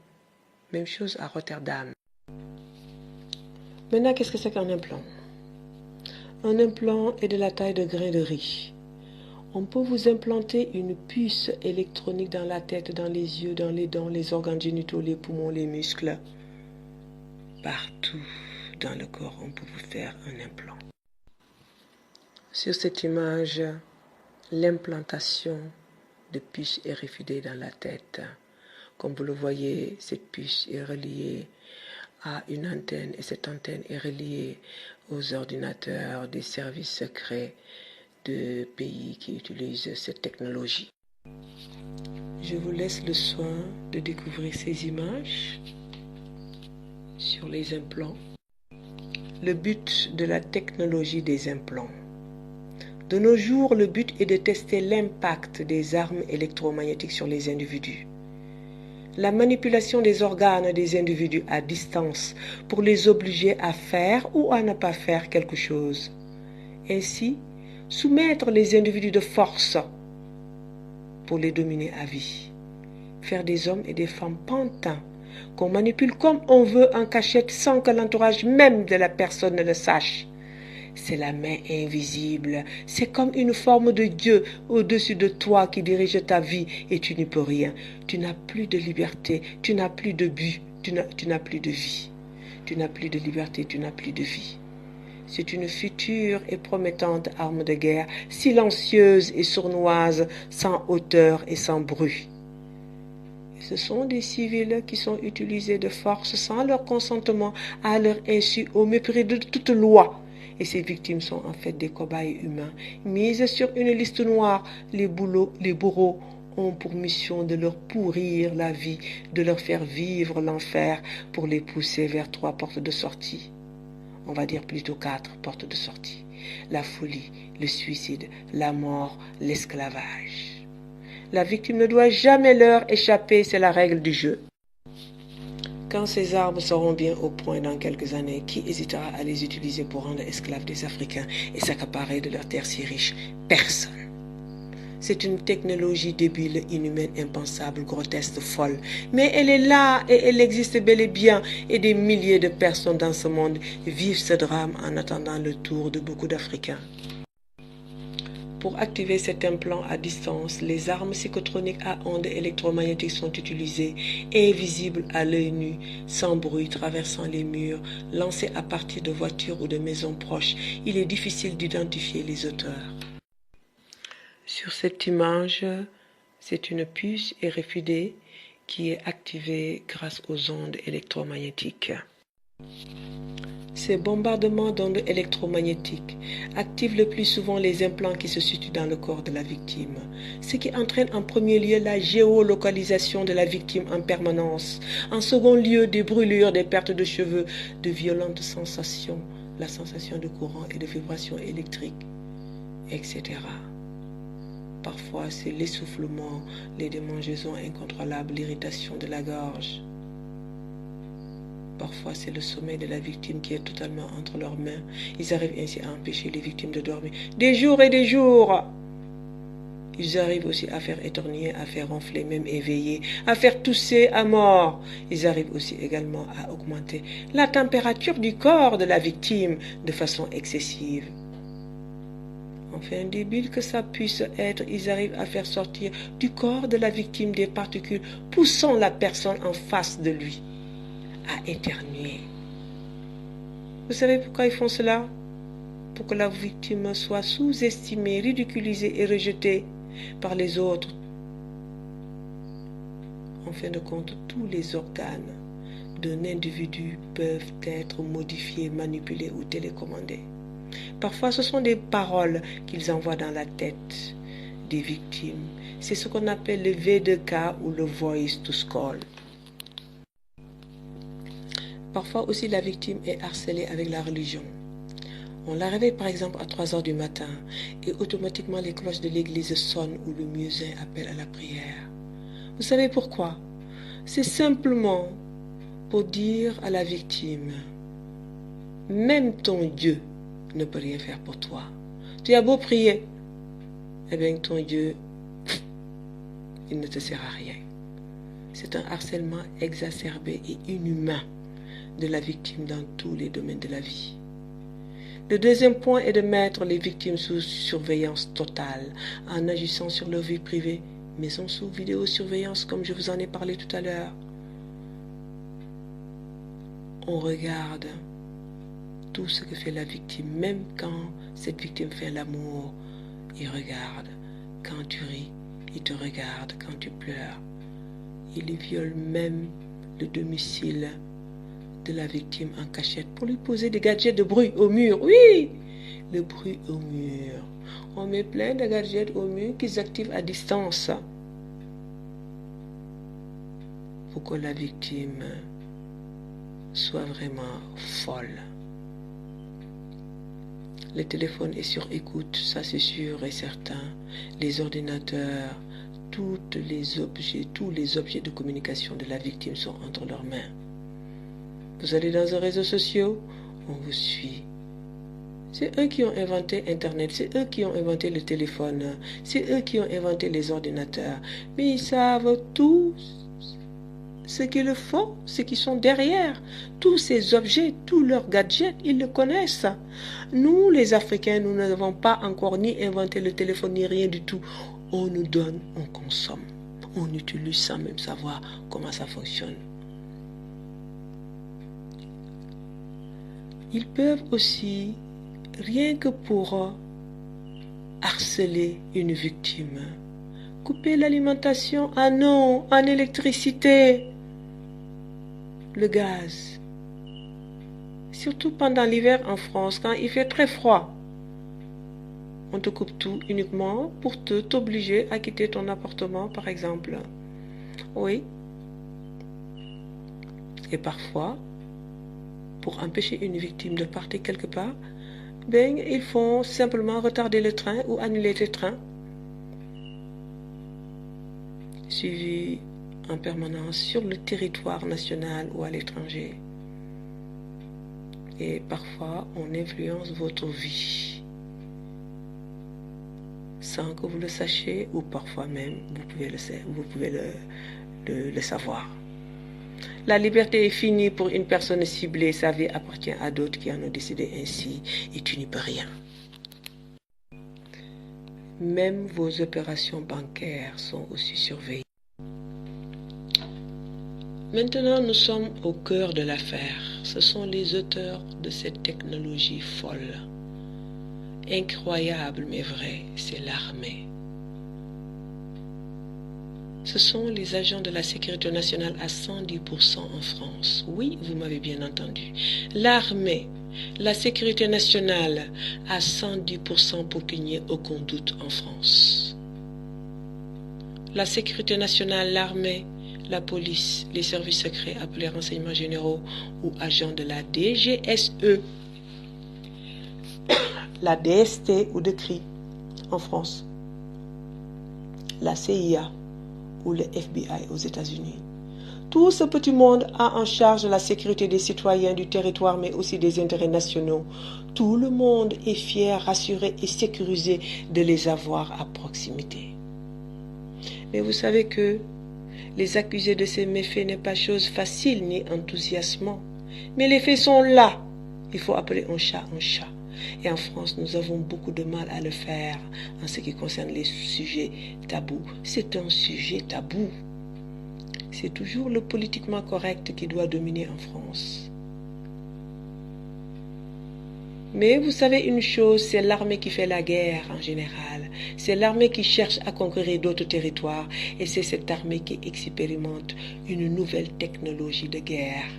Même chose à Rotterdam. Maintenant, qu'est-ce que c'est qu'un implant? Un implant est de la taille de grain de riz. On peut vous implanter une puce électronique dans la tête, dans les yeux, dans les dents, les organes génitaux, les poumons, les muscles. Partout dans le corps, on peut vous faire un implant. Sur cette image, l'implantation de puce est RFID dans la tête. Comme vous le voyez, cette puce est reliée à une antenne et cette antenne est reliée aux ordinateurs des services secrets de pays qui utilisent cette technologie. Je vous laisse le soin de découvrir ces images sur les implants. Le but de la technologie des implants. De nos jours, le but est de tester l'impact des armes électromagnétiques sur les individus. La manipulation des organes des individus à distance pour les obliger à faire ou à ne pas faire quelque chose. Ainsi, soumettre les individus de force pour les dominer à vie. Faire des hommes et des femmes pantins qu'on manipule comme on veut en cachette sans que l'entourage même de la personne ne le sache. C'est la main invisible, c'est comme une forme de Dieu au-dessus de toi qui dirige ta vie et tu n'y peux rien. Tu n'as plus de liberté, tu n'as plus de but, tu n'as plus de vie. Tu n'as plus de liberté, tu n'as plus de vie. C'est une future et promettante arme de guerre, silencieuse et sournoise, sans hauteur et sans bruit. Et ce sont des civils qui sont utilisés de force sans leur consentement, à leur insu, au mépris de toute loi. Et ces victimes sont en fait des cobayes humains. Mises sur une liste noire, les bourreaux ont pour mission de leur pourrir la vie, de leur faire vivre l'enfer pour les pousser vers 3 portes de sortie. On va dire plutôt 4 portes de sortie. La folie, le suicide, la mort, l'esclavage. La victime ne doit jamais leur échapper, c'est la règle du jeu. Quand ces armes seront bien au point dans quelques années, qui hésitera à les utiliser pour rendre esclaves des Africains et s'accaparer de leurs terres si riches? Personne. C'est une technologie débile, inhumaine, impensable, grotesque, folle. Mais elle est là et elle existe bel et bien. Et des milliers de personnes dans ce monde vivent ce drame en attendant le tour de beaucoup d'Africains. Pour activer cet implant à distance, les armes psychotroniques à ondes électromagnétiques sont utilisées, invisibles à l'œil nu, sans bruit, traversant les murs, lancées à partir de voitures ou de maisons proches. Il est difficile d'identifier les auteurs. Sur cette image, c'est une puce RFID qui est activée grâce aux ondes électromagnétiques. Ces bombardements d'ondes électromagnétiques activent le plus souvent les implants qui se situent dans le corps de la victime, ce qui entraîne en premier lieu la géolocalisation de la victime en permanence, en second lieu des brûlures, des pertes de cheveux, de violentes sensations, la sensation de courant et de vibrations électriques, etc. Parfois, c'est l'essoufflement, les démangeaisons incontrôlables, l'irritation de la gorge. Parfois, c'est le sommeil de la victime qui est totalement entre leurs mains. Ils arrivent ainsi à empêcher les victimes de dormir des jours et des jours. Ils arrivent aussi à faire éternuer, à faire ronfler, même éveiller, à faire tousser à mort. Ils arrivent aussi également à augmenter la température du corps de la victime de façon excessive. Enfin débile que ça puisse être, ils arrivent à faire sortir du corps de la victime des particules poussant la personne en face de lui à éternuer. Vous savez pourquoi ils font cela? Pour que la victime soit sous-estimée, ridiculisée et rejetée par les autres. En fin de compte, tous les organes d'un individu peuvent être modifiés, manipulés ou télécommandés. Parfois, ce sont des paroles qu'ils envoient dans la tête des victimes. C'est ce qu'on appelle le V2K ou le Voice to Call. Parfois aussi, la victime est harcelée avec la religion. On la réveille par exemple à 3 heures du matin et automatiquement les cloches de l'église sonnent ou le muezzin appelle à la prière. Vous savez pourquoi? C'est simplement pour dire à la victime, même ton Dieu ne peut rien faire pour toi. Tu as beau prier, eh bien ton Dieu, il ne te sert à rien. C'est un harcèlement exacerbé et inhumain de la victime dans tous les domaines de la vie. Le deuxième point est de mettre les victimes sous surveillance totale en agissant sur leur vie privée, maison sous vidéosurveillance comme je vous en ai parlé tout à l'heure. On regarde tout ce que fait la victime, même quand cette victime fait l'amour, il regarde. Quand tu ris, il te regarde. Quand tu pleures, il viole même le domicile de la victime en cachette pour lui poser des gadgets de bruit au mur. Oui, le bruit au mur. On met plein de gadgets au mur qu'ils activent à distance pour que la victime soit vraiment folle. Le téléphone est sur écoute, ça c'est sûr et certain. Les ordinateurs, tous les objets de communication de la victime sont entre leurs mains. Vous allez dans un réseau social, on vous suit. C'est eux qui ont inventé Internet, c'est eux qui ont inventé le téléphone, c'est eux qui ont inventé les ordinateurs. Mais ils savent tout ce qu'ils font, ce qui sont derrière. Tous ces objets, tous leurs gadgets, ils le connaissent. Nous, les Africains, nous n'avons pas encore ni inventé le téléphone, ni rien du tout. On nous donne, on consomme. On utilise sans même savoir comment ça fonctionne. Ils peuvent aussi, rien que pour harceler une victime, couper l'alimentation en eau, en électricité, le gaz. Surtout pendant l'hiver en France, quand il fait très froid. On te coupe tout uniquement pour t'obliger à quitter ton appartement, par exemple. Oui. Et parfois, pour empêcher une victime de partir quelque part, ils font simplement retarder le train ou annuler le train, suivi en permanence sur le territoire national ou à l'étranger. Et parfois, on influence votre vie sans que vous le sachiez, ou parfois même vous pouvez le savoir. La liberté est finie pour une personne ciblée, sa vie appartient à d'autres qui en ont décidé ainsi et tu n'y peux rien. Même vos opérations bancaires sont aussi surveillées. Maintenant, nous sommes au cœur de l'affaire. Ce sont les auteurs de cette technologie folle. Incroyable mais vrai, c'est l'armée. Ce sont les agents de la sécurité nationale à 110% en France. Oui, vous m'avez bien entendu. L'armée, la sécurité nationale à 110% pour qu'il n'y ait aucun doute en France. La sécurité nationale, l'armée, la police, les services secrets appelés renseignements généraux ou agents de la DGSE, la DST ou de CRI en France, la CIA ou le FBI aux États-Unis. Tout ce petit monde a en charge la sécurité des citoyens du territoire, mais aussi des intérêts nationaux. Tout le monde est fier, rassuré et sécurisé de les avoir à proximité. Mais vous savez que les accusés de ces méfaits n'est pas chose facile ni enthousiasmant. Mais les faits sont là. Il faut appeler un chat un chat. Et en France, nous avons beaucoup de mal à le faire en ce qui concerne les sujets tabous. C'est un sujet tabou. C'est toujours le politiquement correct qui doit dominer en France. Mais vous savez une chose, c'est l'armée qui fait la guerre en général. C'est l'armée qui cherche à conquérir d'autres territoires. Et c'est cette armée qui expérimente une nouvelle technologie de guerre.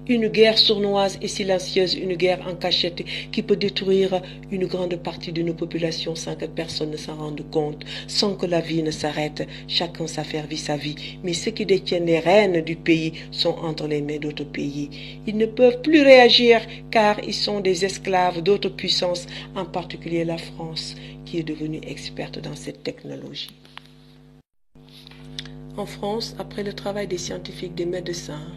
Une guerre sournoise et silencieuse, une guerre en cachette qui peut détruire une grande partie de nos populations sans que personne ne s'en rende compte, sans que la vie ne s'arrête. Chacun s'affaire vit sa vie. Mais ceux qui détiennent les rênes du pays sont entre les mains d'autres pays. Ils ne peuvent plus réagir car ils sont des esclaves d'autres puissances, en particulier la France, qui est devenue experte dans cette technologie. En France, après le travail des scientifiques, des médecins,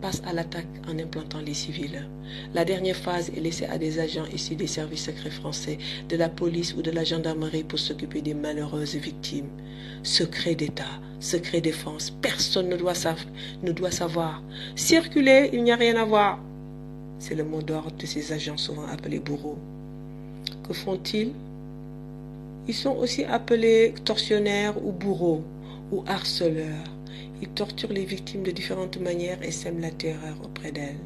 passent à l'attaque en implantant les civils. La dernière phase est laissée à des agents issus des services secrets français, de la police ou de la gendarmerie pour s'occuper des malheureuses victimes. Secret d'État, secret défense, personne ne doit savoir. Circuler, il n'y a rien à voir. C'est le mot d'ordre de ces agents souvent appelés bourreaux. Que font-ils? Ils sont aussi appelés tortionnaires ou bourreaux ou harceleurs. Ils torturent les victimes de différentes manières et sèment la terreur auprès d'elles.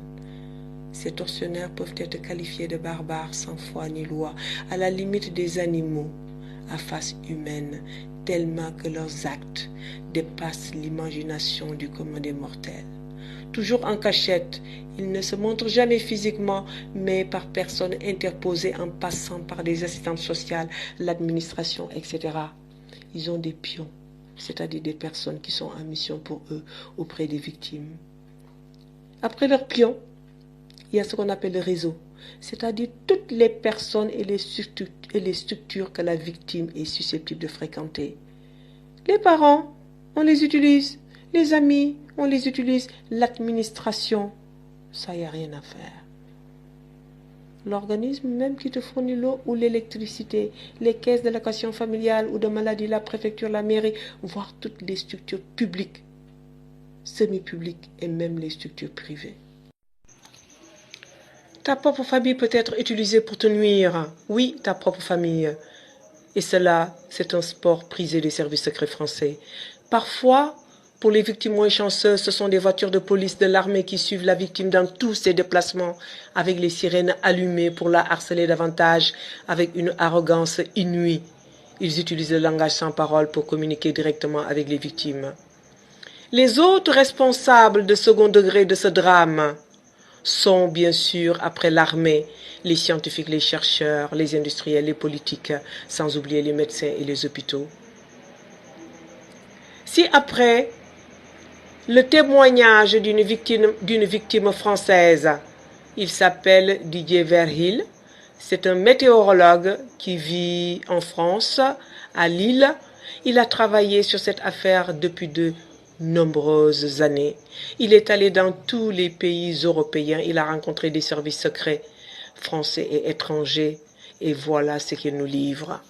Ces tortionnaires peuvent être qualifiés de barbares sans foi ni loi, à la limite des animaux, à face humaine, tellement que leurs actes dépassent l'imagination du commun des mortels. Toujours en cachette, ils ne se montrent jamais physiquement, mais par personnes interposées en passant par des assistantes sociales, l'administration, etc. Ils ont des pions, c'est-à-dire des personnes qui sont en mission pour eux auprès des victimes. Après leurs pions, il y a ce qu'on appelle le réseau, c'est-à-dire toutes les personnes et les structures que la victime est susceptible de fréquenter. Les parents, on les utilise. Les amis, on les utilise. L'administration, ça, il n'y a rien à faire. L'organisme même qui te fournit l'eau ou l'électricité, les caisses d'allocation familiale ou de maladie, la préfecture, la mairie, voire toutes les structures publiques, semi-publiques et même les structures privées. Ta propre famille peut être utilisée pour te nuire. Oui, ta propre famille. Et cela, c'est un sport prisé des services secrets français. Parfois, pour les victimes moins chanceuses, ce sont des voitures de police de l'armée qui suivent la victime dans tous ses déplacements, avec les sirènes allumées pour la harceler davantage, avec une arrogance inouïe. Ils utilisent le langage sans parole pour communiquer directement avec les victimes. Les autres responsables de second degré de ce drame sont bien sûr, après l'armée, les scientifiques, les chercheurs, les industriels, les politiques, sans oublier les médecins et les hôpitaux. Si après le témoignage d'une victime française, il s'appelle Didier Verhil, c'est un météorologue qui vit en France, à Lille. Il a travaillé sur cette affaire depuis de nombreuses années. Il est allé dans tous les pays européens, il a rencontré des services secrets français et étrangers, et voilà ce qu'il nous livre.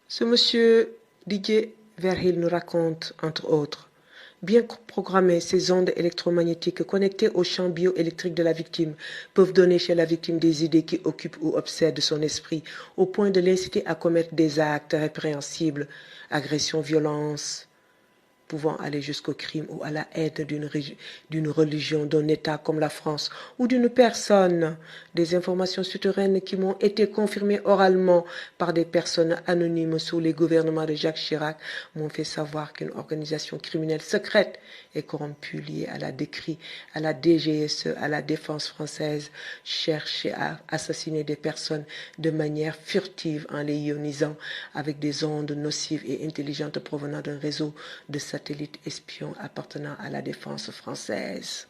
Ce monsieur Didier Verhil nous raconte, entre autres, bien programmées, ces ondes électromagnétiques connectées au champ bioélectrique de la victime peuvent donner chez la victime des idées qui occupent ou obsèdent son esprit, au point de l'inciter à commettre des actes répréhensibles, agressions, violences, pouvant aller jusqu'au crime ou à la haine d'une religion, d'un État comme la France ou d'une personne. Des informations souterraines qui m'ont été confirmées oralement par des personnes anonymes sous les gouvernements de Jacques Chirac m'ont fait savoir qu'une organisation criminelle secrète et corrompue liée à la DGSE, à la défense française, cherchait à assassiner des personnes de manière furtive en les ionisant avec des ondes nocives et intelligentes provenant d'un réseau de satellites espions appartenant à la défense française.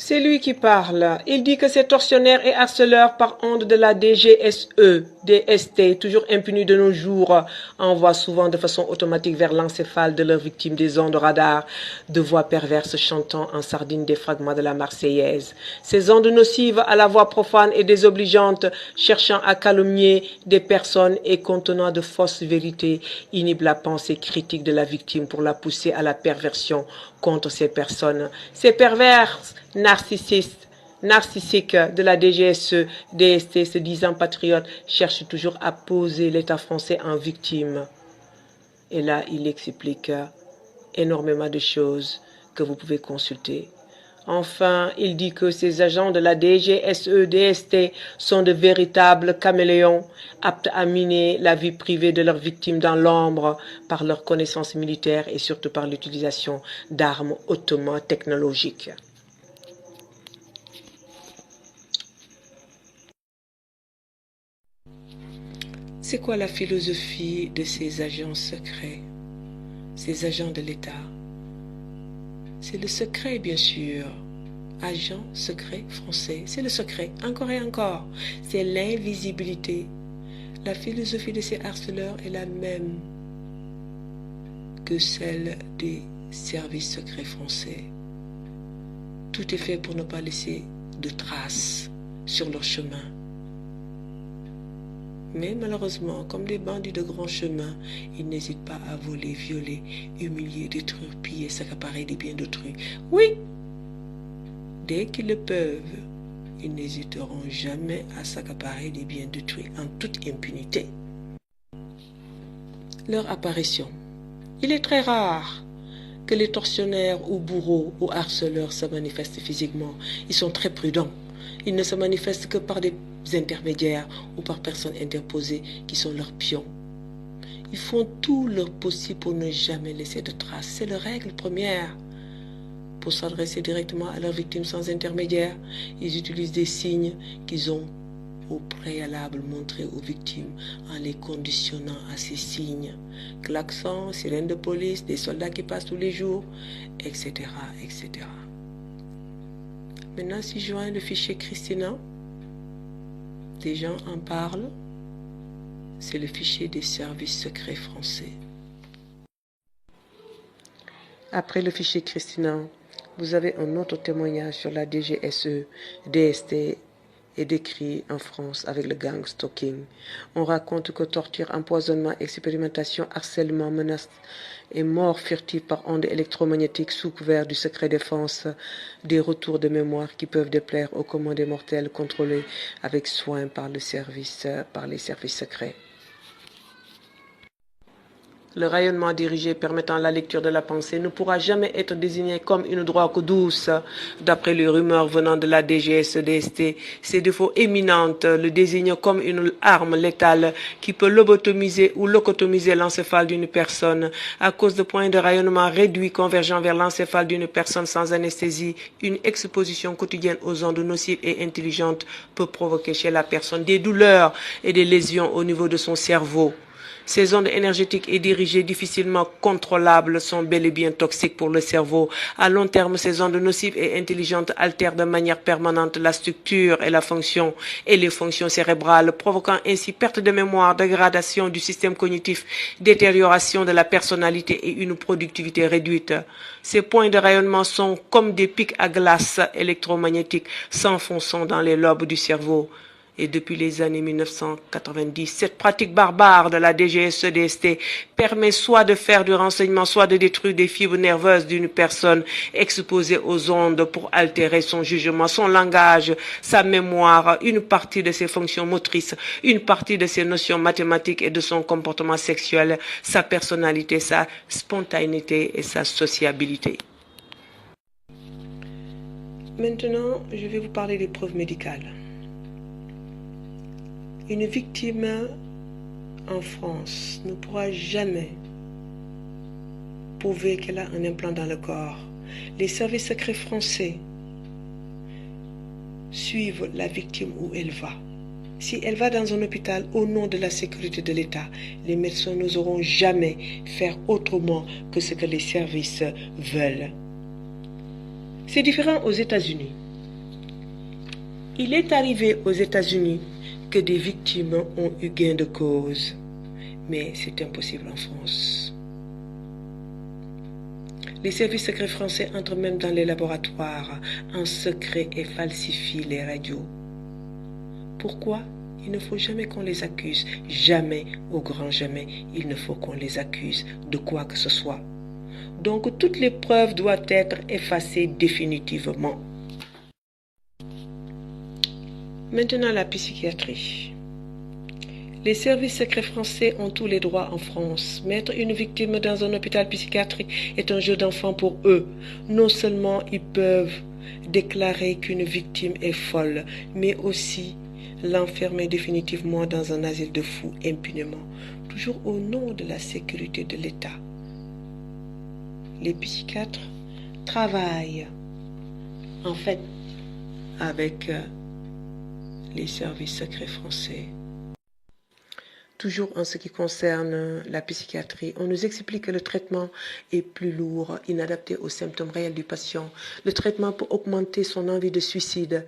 C'est lui qui parle. Il dit que ces tortionnaires et harceleurs par onde de la DGSE, DST, toujours impunis de nos jours, envoient souvent de façon automatique vers l'encéphale de leurs victimes des ondes radar de voix perverses chantant en sardine des fragments de la Marseillaise. Ces ondes nocives à la voix profane et désobligeante, cherchant à calomnier des personnes et contenant de fausses vérités, inhibent la pensée critique de la victime pour la pousser à la perversion contre ces personnes. Ces perverses narcissiques de la DGSE, DST, se disant patriotes, cherchent toujours à poser l'État français en victime. Et là, il explique énormément de choses que vous pouvez consulter. Enfin, il dit que ces agents de la DGSE, DST sont de véritables caméléons, aptes à miner la vie privée de leurs victimes dans l'ombre par leurs connaissances militaires et surtout par l'utilisation d'armes hautement technologiques. C'est quoi la philosophie de ces agents secrets, ces agents de l'État? C'est le secret, bien sûr. Agent secret français, c'est le secret, encore et encore. C'est l'invisibilité. La philosophie de ces harceleurs est la même que celle des services secrets français. Tout est fait pour ne pas laisser de traces sur leur chemin. Mais malheureusement, comme des bandits de grand chemin, ils n'hésitent pas à voler, violer, humilier, détruire, piller, s'accaparer des biens d'autrui. Oui, dès qu'ils le peuvent, ils n'hésiteront jamais à s'accaparer des biens d'autrui en toute impunité. Leur apparition. Il est très rare que les tortionnaires ou bourreaux ou harceleurs se manifestent physiquement. Ils sont très prudents. Ils ne se manifestent que par des intermédiaires ou par personnes interposées qui sont leurs pions. Ils font tout leur possible pour ne jamais laisser de traces. C'est leur règle première. Pour s'adresser directement à leurs victimes sans intermédiaire, ils utilisent des signes qu'ils ont au préalable montrés aux victimes en les conditionnant à ces signes. Klaxons, sirènes de police, des soldats qui passent tous les jours, etc., etc. Maintenant, si je joins le fichier Christina, des gens en parlent, c'est le fichier des services secrets français. Après le fichier Christina, vous avez un autre témoignage sur la DGSE, DST et décrit en France avec le gang stalking. On raconte que torture, empoisonnement, expérimentation, harcèlement, menaces et mort furtive par ondes électromagnétiques sous couvert du secret défense, des retours de mémoire qui peuvent déplaire aux commandés mortels contrôlés avec soin par les services secrets. Le rayonnement dirigé permettant la lecture de la pensée ne pourra jamais être désigné comme une drogue douce, d'après les rumeurs venant de la DGS-DST. Ses défauts éminents le désignent comme une arme létale qui peut lobotomiser ou locotomiser l'encéphale d'une personne. À cause de points de rayonnement réduits convergeant vers l'encéphale d'une personne sans anesthésie, une exposition quotidienne aux ondes nocives et intelligentes peut provoquer chez la personne des douleurs et des lésions au niveau de son cerveau. Ces ondes énergétiques et dirigées difficilement contrôlables sont bel et bien toxiques pour le cerveau. À long terme, ces ondes nocives et intelligentes altèrent de manière permanente la structure et la fonction et les fonctions cérébrales, provoquant ainsi perte de mémoire, dégradation du système cognitif, détérioration de la personnalité et une productivité réduite. Ces points de rayonnement sont comme des pics à glace électromagnétiques s'enfonçant dans les lobes du cerveau. Et depuis les années 1990, cette pratique barbare de la DGS-DST permet soit de faire du renseignement, soit de détruire des fibres nerveuses d'une personne exposée aux ondes pour altérer son jugement, son langage, sa mémoire, une partie de ses fonctions motrices, une partie de ses notions mathématiques et de son comportement sexuel, sa personnalité, sa spontanéité et sa sociabilité. Maintenant, je vais vous parler des preuves médicales. Une victime en France ne pourra jamais prouver qu'elle a un implant dans le corps. Les services secrets français suivent la victime où elle va. Si elle va dans un hôpital au nom de la sécurité de l'État, les médecins n'oseront jamais faire autrement que ce que les services veulent. C'est différent aux États-Unis. Il est arrivé aux États-Unis que des victimes ont eu gain de cause, mais c'est impossible en France. Les services secrets français entrent même dans les laboratoires en secret et falsifient les radios. Pourquoi? Il ne faut jamais qu'on les accuse, jamais, au grand jamais, il ne faut qu'on les accuse de quoi que ce soit. Donc toutes les preuves doivent être effacées définitivement. Maintenant, la psychiatrie. Les services secrets français ont tous les droits en France. Mettre une victime dans un hôpital psychiatrique est un jeu d'enfant pour eux. Non seulement ils peuvent déclarer qu'une victime est folle, mais aussi l'enfermer définitivement dans un asile de fous impunément, toujours au nom de la sécurité de l'État. Les psychiatres travaillent en fait avec les services secrets français. Toujours en ce qui concerne la psychiatrie, on nous explique que le traitement est plus lourd, inadapté aux symptômes réels du patient. Le traitement peut augmenter son envie de suicide,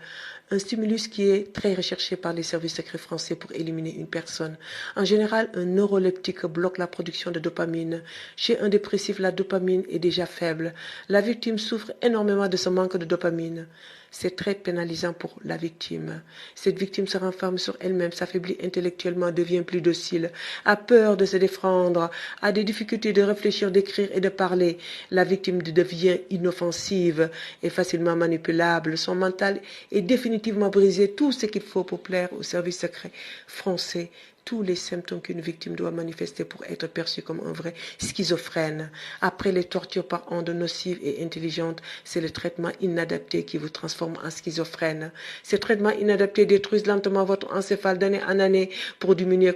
un stimulus qui est très recherché par les services secrets français pour éliminer une personne. En général, un neuroleptique bloque la production de dopamine. Chez un dépressif, la dopamine est déjà faible. La victime souffre énormément de ce manque de dopamine. C'est très pénalisant pour la victime. Cette victime se renferme sur elle-même, s'affaiblit intellectuellement, devient plus docile, a peur de se défendre, a des difficultés de réfléchir, d'écrire et de parler. La victime devient inoffensive et facilement manipulable. Son mental est définitivement brisé. Tout ce qu'il faut pour plaire au service secret français. Tous les symptômes qu'une victime doit manifester pour être perçue comme un vrai schizophrène. Après les tortures par ondes nocives et intelligentes, c'est le traitement inadapté qui vous transforme en schizophrène. Ces traitements inadaptés détruisent lentement votre encéphale d'année en année pour diminuer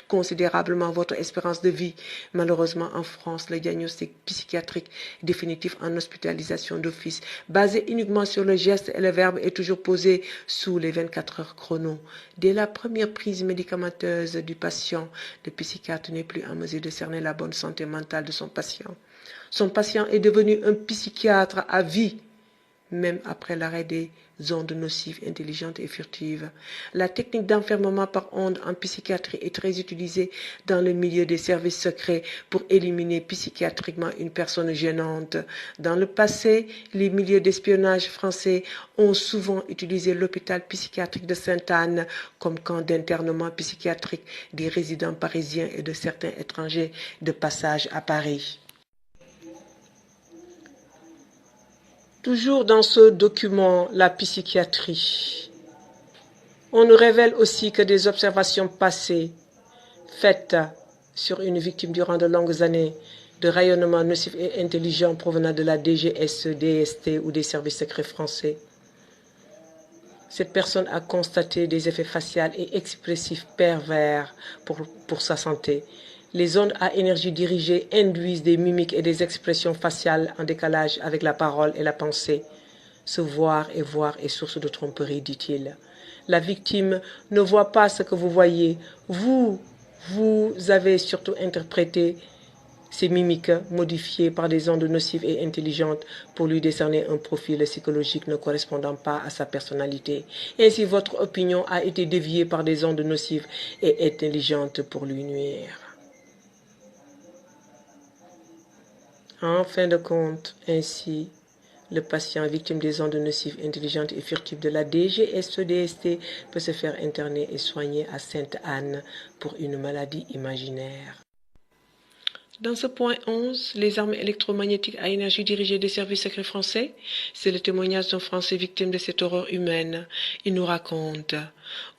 considérablement votre espérance de vie. Malheureusement, en France, le diagnostic psychiatrique définitif en hospitalisation d'office, basé uniquement sur le geste et le verbe, est toujours posé sous les 24 heures chrono. Dès la première prise médicamenteuse du patient, le psychiatre n'est plus en mesure de cerner la bonne santé mentale de son patient. Son patient est devenu un psychiatre à vie, même après l'arrêt des ondes nocives, intelligentes et furtives. La technique d'enfermement par ondes en psychiatrie est très utilisée dans le milieu des services secrets pour éliminer psychiatriquement une personne gênante. Dans le passé, les milieux d'espionnage français ont souvent utilisé l'hôpital psychiatrique de Sainte-Anne comme camp d'internement psychiatrique des résidents parisiens et de certains étrangers de passage à Paris. Toujours dans ce document, la psychiatrie, on nous révèle aussi que des observations passées, faites sur une victime durant de longues années de rayonnement nocif et intelligent provenant de la DGSE, DST ou des services secrets français. Cette personne a constaté des effets faciaux et expressifs pervers pour sa santé. Les ondes à énergie dirigée induisent des mimiques et des expressions faciales en décalage avec la parole et la pensée. Se voir est source de tromperie, dit-il. La victime ne voit pas ce que vous voyez. Vous avez surtout interprété ces mimiques modifiées par des ondes nocives et intelligentes pour lui décerner un profil psychologique ne correspondant pas à sa personnalité. Ainsi, votre opinion a été déviée par des ondes nocives et intelligentes pour lui nuire. En fin de compte, ainsi, le patient victime des ondes nocives, intelligentes et furtives de la DGSE-DST peut se faire interner et soigner à Sainte-Anne pour une maladie imaginaire. Dans ce point 11, les armes électromagnétiques à énergie dirigée des services secrets français, c'est le témoignage d'un Français victime de cette horreur humaine. Il nous raconte: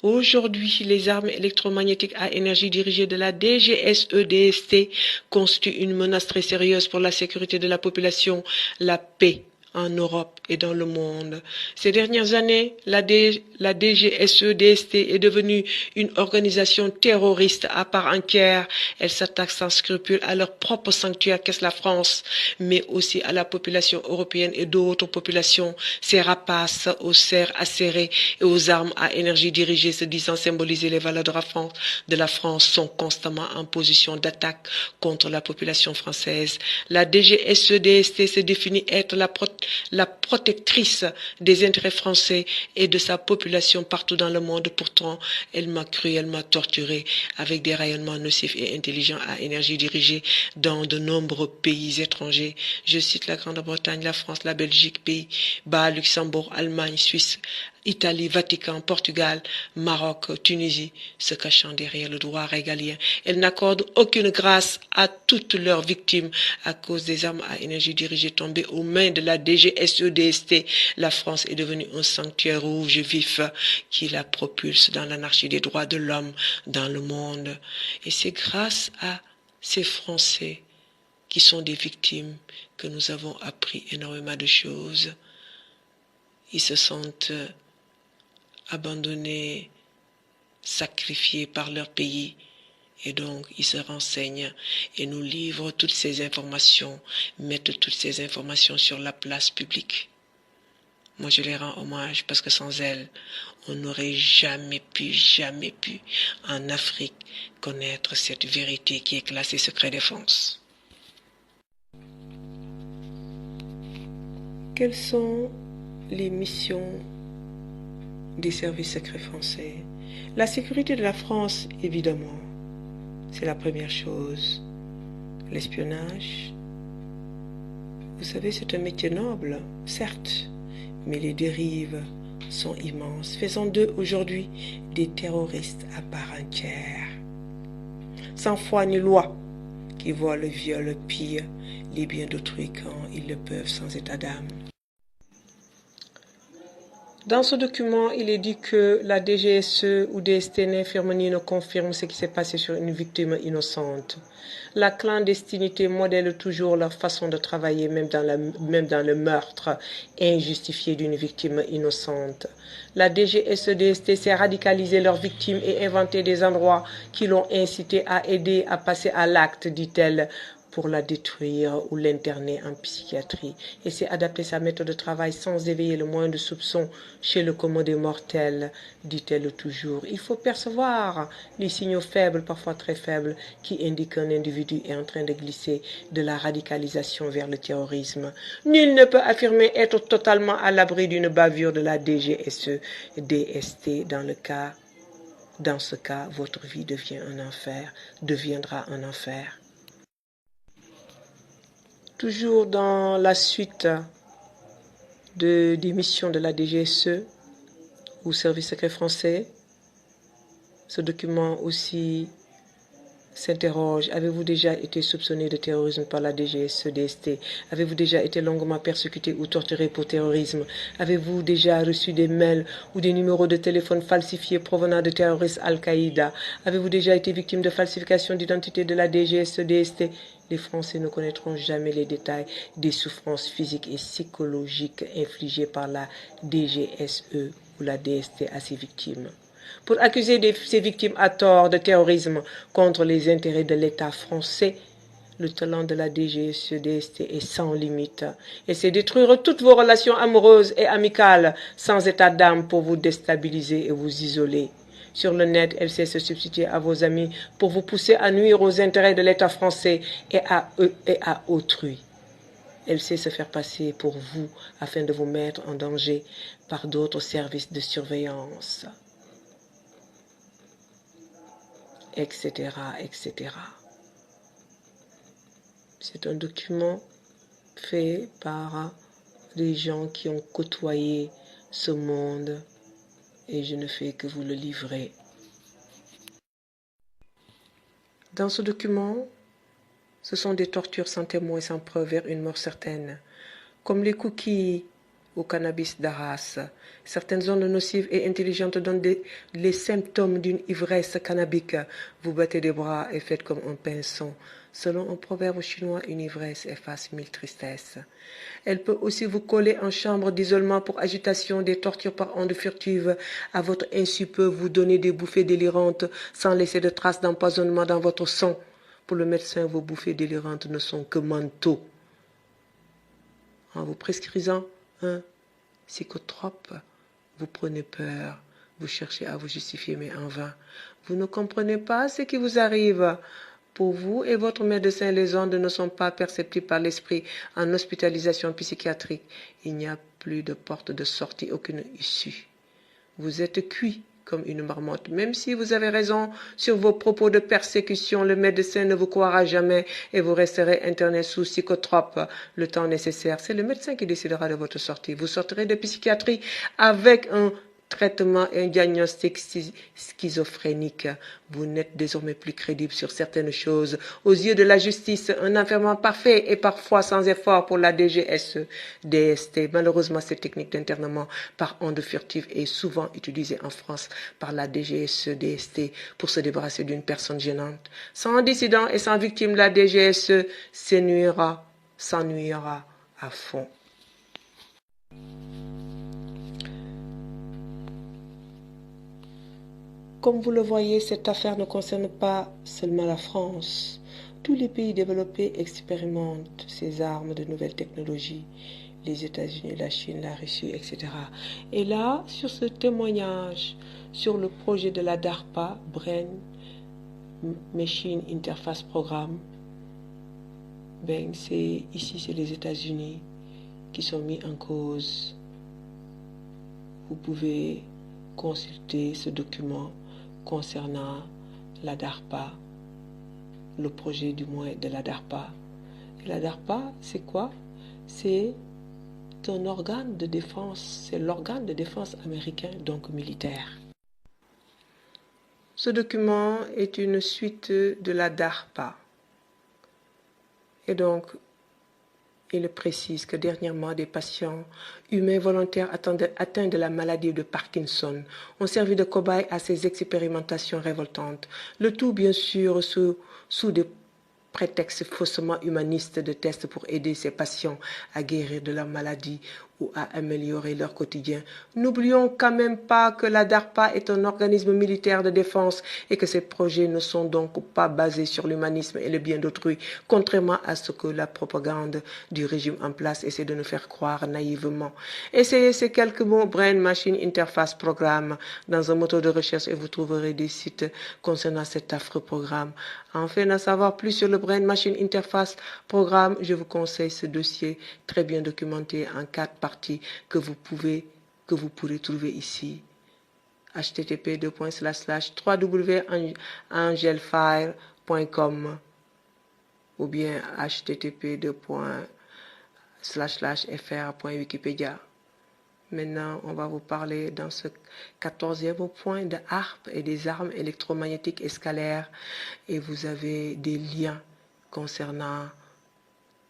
aujourd'hui, les armes électromagnétiques à énergie dirigée de la DGSE-DST constituent une menace très sérieuse pour la sécurité de la population, la paix en Europe et dans le monde. Ces dernières années, la DGSE-DST est devenue une organisation terroriste à part entière. Elle s'attaque sans scrupule à leur propre sanctuaire qu'est la France, mais aussi à la population européenne et d'autres populations. Ces rapaces aux serres acérées et aux armes à énergie dirigée se disant symboliser les valeurs de la France sont constamment en position d'attaque contre la population française. La DGSE-DST se définit être la protectrice des intérêts français et de sa population partout dans le monde. Pourtant, elle m'a cruellement torturé avec des rayonnements nocifs et intelligents à énergie dirigée dans de nombreux pays étrangers. Je cite la Grande-Bretagne, la France, la Belgique, Pays-Bas, Luxembourg, Allemagne, Suisse, Italie, Vatican, Portugal, Maroc, Tunisie, se cachant derrière le droit régalien. Elle n'accorde aucune grâce à toutes leurs victimes à cause des armes à énergie dirigée tombées aux mains de la DGSE-DST. La France est devenue un sanctuaire rouge vif qui la propulse dans l'anarchie des droits de l'homme dans le monde. Et c'est grâce à ces Français qui sont des victimes que nous avons appris énormément de choses. Ils se sentent abandonnés, sacrifiés par leur pays, et donc ils se renseignent et nous livrent toutes ces informations, mettent toutes ces informations sur la place publique. Moi je les rends hommage parce que sans elles, on n'aurait jamais pu en Afrique connaître cette vérité qui est classée secret défense. Quelles sont les missions des services secrets français. La sécurité de la France, évidemment, c'est la première chose. L'espionnage, vous savez, c'est un métier noble, certes, mais les dérives sont immenses, faisant d'eux aujourd'hui des terroristes à part entière. Sans foi ni loi, qui voient le viol pire les biens d'autrui quand ils le peuvent sans état d'âme. Dans ce document, il est dit que la DGSE ou DST n'infirme ni ne confirme ce qui s'est passé sur une victime innocente. La clandestinité modèle toujours leur façon de travailler, même dans le meurtre injustifié d'une victime innocente. La DGSE-DST s'est radicalisé leurs victimes et inventé des endroits qui l'ont incité à aider à passer à l'acte, dit-elle, pour la détruire ou l'interner en psychiatrie. Et c'est adapter sa méthode de travail sans éveiller le moindre soupçon chez le commun des mortels, dit-elle toujours. Il faut percevoir les signaux faibles, parfois très faibles, qui indiquent qu'un individu est en train de glisser de la radicalisation vers le terrorisme. Nul ne peut affirmer être totalement à l'abri d'une bavure de la DGSE, DST dans ce cas, votre vie deviendra un enfer. Toujours dans la suite des missions de la DGSE ou Service secret français, ce document aussi s'interroge. Avez-vous déjà été soupçonné de terrorisme par la DGSE-DST? Avez-vous déjà été longuement persécuté ou torturé pour terrorisme? Avez-vous déjà reçu des mails ou des numéros de téléphone falsifiés provenant de terroristes Al-Qaïda? Avez-vous déjà été victime de falsification d'identité de la DGSE-DST? Les Français ne connaîtront jamais les détails des souffrances physiques et psychologiques infligées par la DGSE ou la DST à ses victimes. Pour accuser ces victimes à tort de terrorisme contre les intérêts de l'État français, le talent de la DGSE-DST est sans limite. Et c'est détruire toutes vos relations amoureuses et amicales sans état d'âme pour vous déstabiliser et vous isoler. Sur le net, elle sait se substituer à vos amis pour vous pousser à nuire aux intérêts de l'État français et à eux et à autrui. Elle sait se faire passer pour vous afin de vous mettre en danger par d'autres services de surveillance, etc., etc. C'est un document fait par des gens qui ont côtoyé ce monde et je ne fais que vous le livrer. Dans ce document, ce sont des tortures sans témoin et sans preuve vers une mort certaine, comme les cookies au cannabis d'Arras. Certaines ondes nocives et intelligentes donnent les symptômes d'une ivresse cannabique. Vous battez des bras et faites comme un pinson. Selon un proverbe chinois, une ivresse efface 1000 tristesses. Elle peut aussi vous coller en chambre d'isolement pour agitation, des tortures par ondes furtives. À votre insu peut vous donner des bouffées délirantes sans laisser de traces d'empoisonnement dans votre sang. Pour le médecin, vos bouffées délirantes ne sont que mentaux. En vous prescrivant un psychotrope, vous prenez peur, vous cherchez à vous justifier, mais en vain. Vous ne comprenez pas ce qui vous arrive. Pour vous et votre médecin, les ondes ne sont pas perceptibles par l'esprit. En hospitalisation psychiatrique, il n'y a plus de porte de sortie, aucune issue. Vous êtes cuit comme une marmotte. Même si vous avez raison sur vos propos de persécution, le médecin ne vous croira jamais et vous resterez interné sous psychotrope le temps nécessaire. C'est le médecin qui décidera de votre sortie. Vous sortirez de psychiatrie avec un traitement et un diagnostic schizophrénique. Vous n'êtes désormais plus crédible sur certaines choses. Aux yeux de la justice, un enfermement parfait et parfois sans effort pour la DGSE, DST. Malheureusement, cette technique d'internement par ondes furtives est souvent utilisée en France par la DGSE, DST pour se débarrasser d'une personne gênante. Sans dissident et sans victime, la DGSE s'ennuiera à fond. Comme vous le voyez, cette affaire ne concerne pas seulement la France. Tous les pays développés expérimentent ces armes de nouvelles technologies. Les États-Unis, la Chine, la Russie, etc. Et là, sur ce témoignage, sur le projet de la DARPA, Brain Machine Interface Programme, c'est les États-Unis qui sont mis en cause. Vous pouvez consulter ce document concernant la DARPA, le projet du moins de la DARPA. Et la DARPA, c'est quoi? C'est un organe de défense, c'est l'organe de défense américain, donc militaire. Ce document est une suite de la DARPA. Et donc, il précise que dernièrement, des patients humains volontaires atteints de la maladie de Parkinson ont servi de cobaye à ces expérimentations révoltantes. Le tout, bien sûr, sous des prétextes faussement humanistes de tests pour aider ces patients à guérir de leur maladie ou à améliorer leur quotidien. N'oublions quand même pas que la DARPA est un organisme militaire de défense et que ces projets ne sont donc pas basés sur l'humanisme et le bien d'autrui, contrairement à ce que la propagande du régime en place essaie de nous faire croire naïvement. Essayez ces quelques mots Brain Machine Interface Programme dans un moteur de recherche et vous trouverez des sites concernant cet affreux programme. Enfin, à savoir plus sur le Brain Machine Interface Programme, je vous conseille ce dossier très bien documenté en 4 parties que vous pourrez trouver ici. http://www.angelfire.com ou bien http://fr.wikipedia. Maintenant, on va vous parler dans ce 14e point de HAARP et des armes électromagnétiques et scalaires. Et vous avez des liens concernant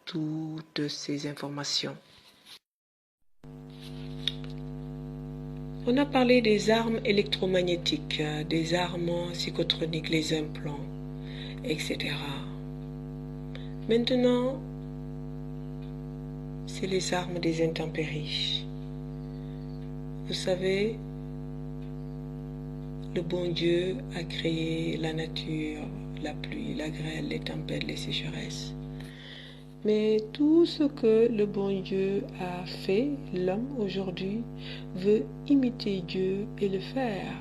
toutes ces informations. On a parlé des armes électromagnétiques, des armes psychotroniques, les implants, etc. Maintenant, c'est les armes des intempéries. Vous savez, le bon Dieu a créé la nature, la pluie, la grêle, les tempêtes, les sécheresses. Mais tout ce que le bon Dieu a fait, l'homme aujourd'hui veut imiter Dieu et le faire.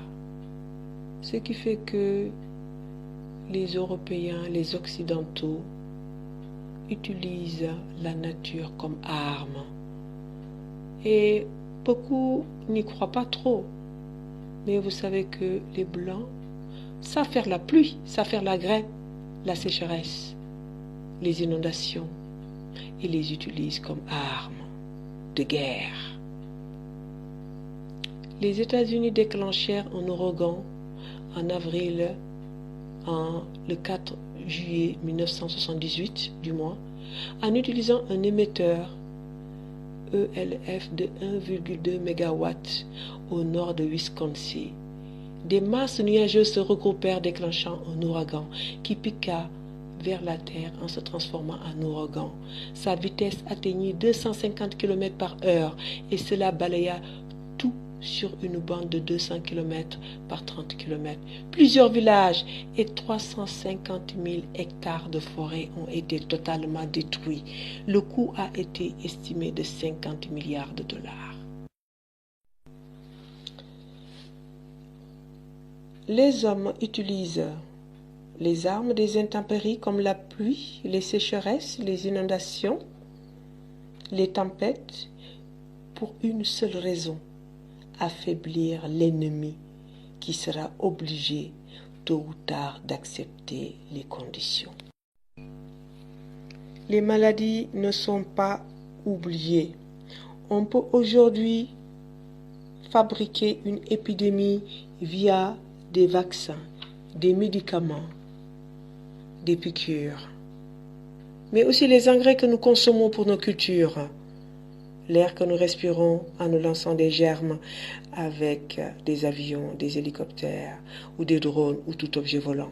Ce qui fait que les Européens, les Occidentaux, utilisent la nature comme arme. Et beaucoup n'y croient pas trop. Mais vous savez que les Blancs savent faire la pluie, savent faire la grêle, la sécheresse, les inondations, et les utilisent comme armes de guerre. Les États-Unis déclenchèrent un ouragan en avril, le 4 juillet 1978 du mois, en utilisant un émetteur ELF de 1,2 MW au nord de Wisconsin. Des masses nuageuses se regroupèrent déclenchant un ouragan qui piqua vers la Terre en se transformant en ouragan. Sa vitesse atteignit 250 km/h et cela balaya tout sur une bande de 200 km par 30 km. Plusieurs villages et 350 000 hectares de forêt ont été totalement détruits. Le coût a été estimé de 50 milliards de dollars. Les hommes utilisent les armes des intempéries comme la pluie, les sécheresses, les inondations, les tempêtes, pour une seule raison: affaiblir l'ennemi qui sera obligé tôt ou tard d'accepter les conditions. Les maladies ne sont pas oubliées. On peut aujourd'hui fabriquer une épidémie via des vaccins, des médicaments, des piqûres, mais aussi les engrais que nous consommons pour nos cultures, l'air que nous respirons en nous lançant des germes avec des avions, des hélicoptères ou des drones ou tout objet volant.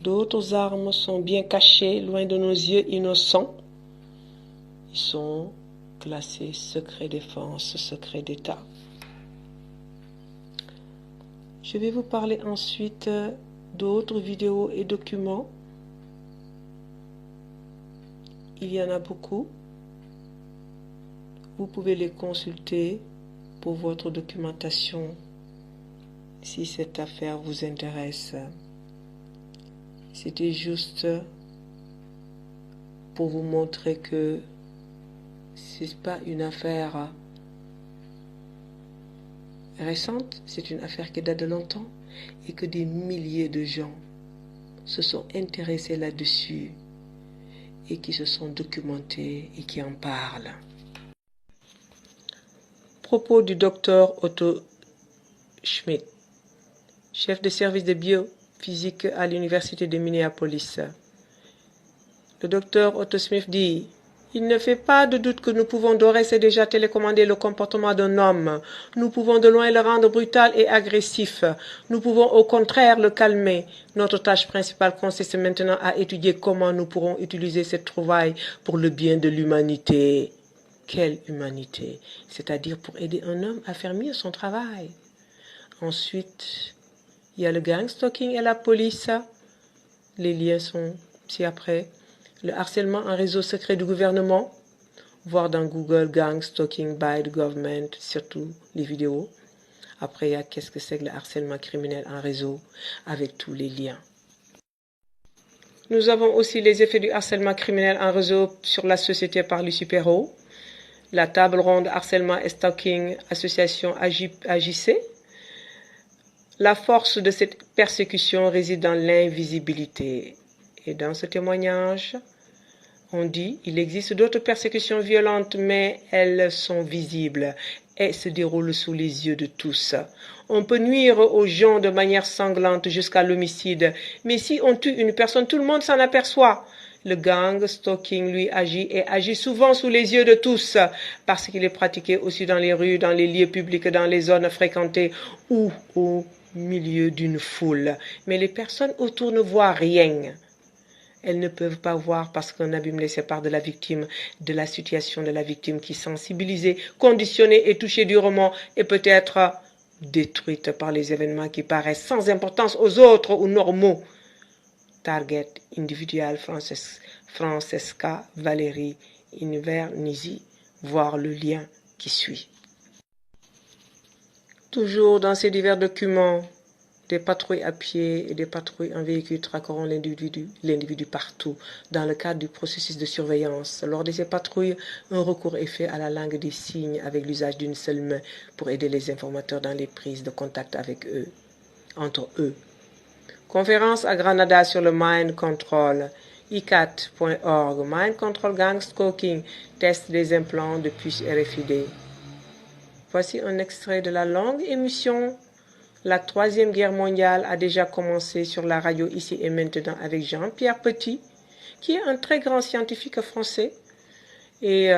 D'autres armes sont bien cachées, loin de nos yeux innocents. Ils sont classés secret défense, secret d'État. Je vais vous parler ensuite d'autres vidéos et documents. Il y en a beaucoup. Vous pouvez les consulter pour votre documentation si cette affaire vous intéresse. C'était juste pour vous montrer que ce n'est pas une affaire récente, c'est une affaire qui date de longtemps et que des milliers de gens se sont intéressés là-dessus et qui se sont documentés et qui en parlent. Propos du docteur Otto Schmidt, chef de service de biophysique à l'université de Minneapolis. Le docteur Otto Schmidt dit: il ne fait pas de doute que nous pouvons d'ores et déjà télécommander le comportement d'un homme. Nous pouvons de loin le rendre brutal et agressif. Nous pouvons au contraire le calmer. Notre tâche principale consiste maintenant à étudier comment nous pourrons utiliser cette trouvaille pour le bien de l'humanité. Quelle humanité? C'est-à-dire pour aider un homme à faire mieux son travail. Ensuite, il y a le gang stalking et la police. Les liens sont ci-après. Le harcèlement en réseau secret du gouvernement, voir dans Google gang stalking by the government, surtout les vidéos. Après, il y a qu'est-ce que c'est que le harcèlement criminel en réseau, avec tous les liens. Nous avons aussi les effets du harcèlement criminel en réseau sur la société par les super-héros. La table ronde harcèlement et stalking association AJC. La force de cette persécution réside dans l'invisibilité. Et dans ce témoignage, on dit il existe d'autres persécutions violentes, mais elles sont visibles et se déroulent sous les yeux de tous. On peut nuire aux gens de manière sanglante jusqu'à l'homicide, mais si on tue une personne, tout le monde s'en aperçoit. Le gang stalking, lui, agit souvent sous les yeux de tous, parce qu'il est pratiqué aussi dans les rues, dans les lieux publics, dans les zones fréquentées ou au milieu d'une foule. Mais les personnes autour ne voient rien. Elles ne peuvent pas voir parce qu'un abîme les sépare de la victime, de la situation de la victime qui, sensibilisée, conditionnée et touchée durement, et peut-être détruite par les événements qui paraissent sans importance aux autres ou normaux. Target individual Francesca Valérie Invernizzi, voir le lien qui suit. Toujours dans ces divers documents, des patrouilles à pied et des patrouilles en véhicule traqueront l'individu partout dans le cadre du processus de surveillance. Lors de ces patrouilles, un recours est fait à la langue des signes avec l'usage d'une seule main pour aider les informateurs dans les prises de contact avec eux, entre eux. Conférence à Granada sur le Mind Control, icat.org, Mind Control Gang Stalking, test des implants de puces RFID. Voici un extrait de la longue émission. La Troisième Guerre mondiale a déjà commencé sur la radio ici et maintenant avec Jean-Pierre Petit, qui est un très grand scientifique français et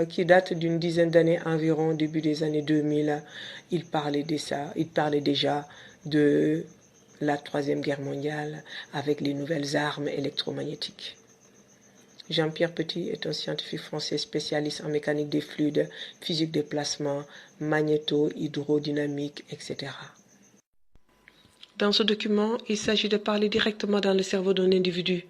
qui date d'une dizaine d'années environ, début des années 2000. Il parlait déjà de la Troisième Guerre mondiale avec les nouvelles armes électromagnétiques. Jean-Pierre Petit est un scientifique français spécialiste en mécanique des fluides, physique des plasmas, magnéto, hydrodynamique, etc. Dans ce document, il s'agit de parler directement dans le cerveau d'un individu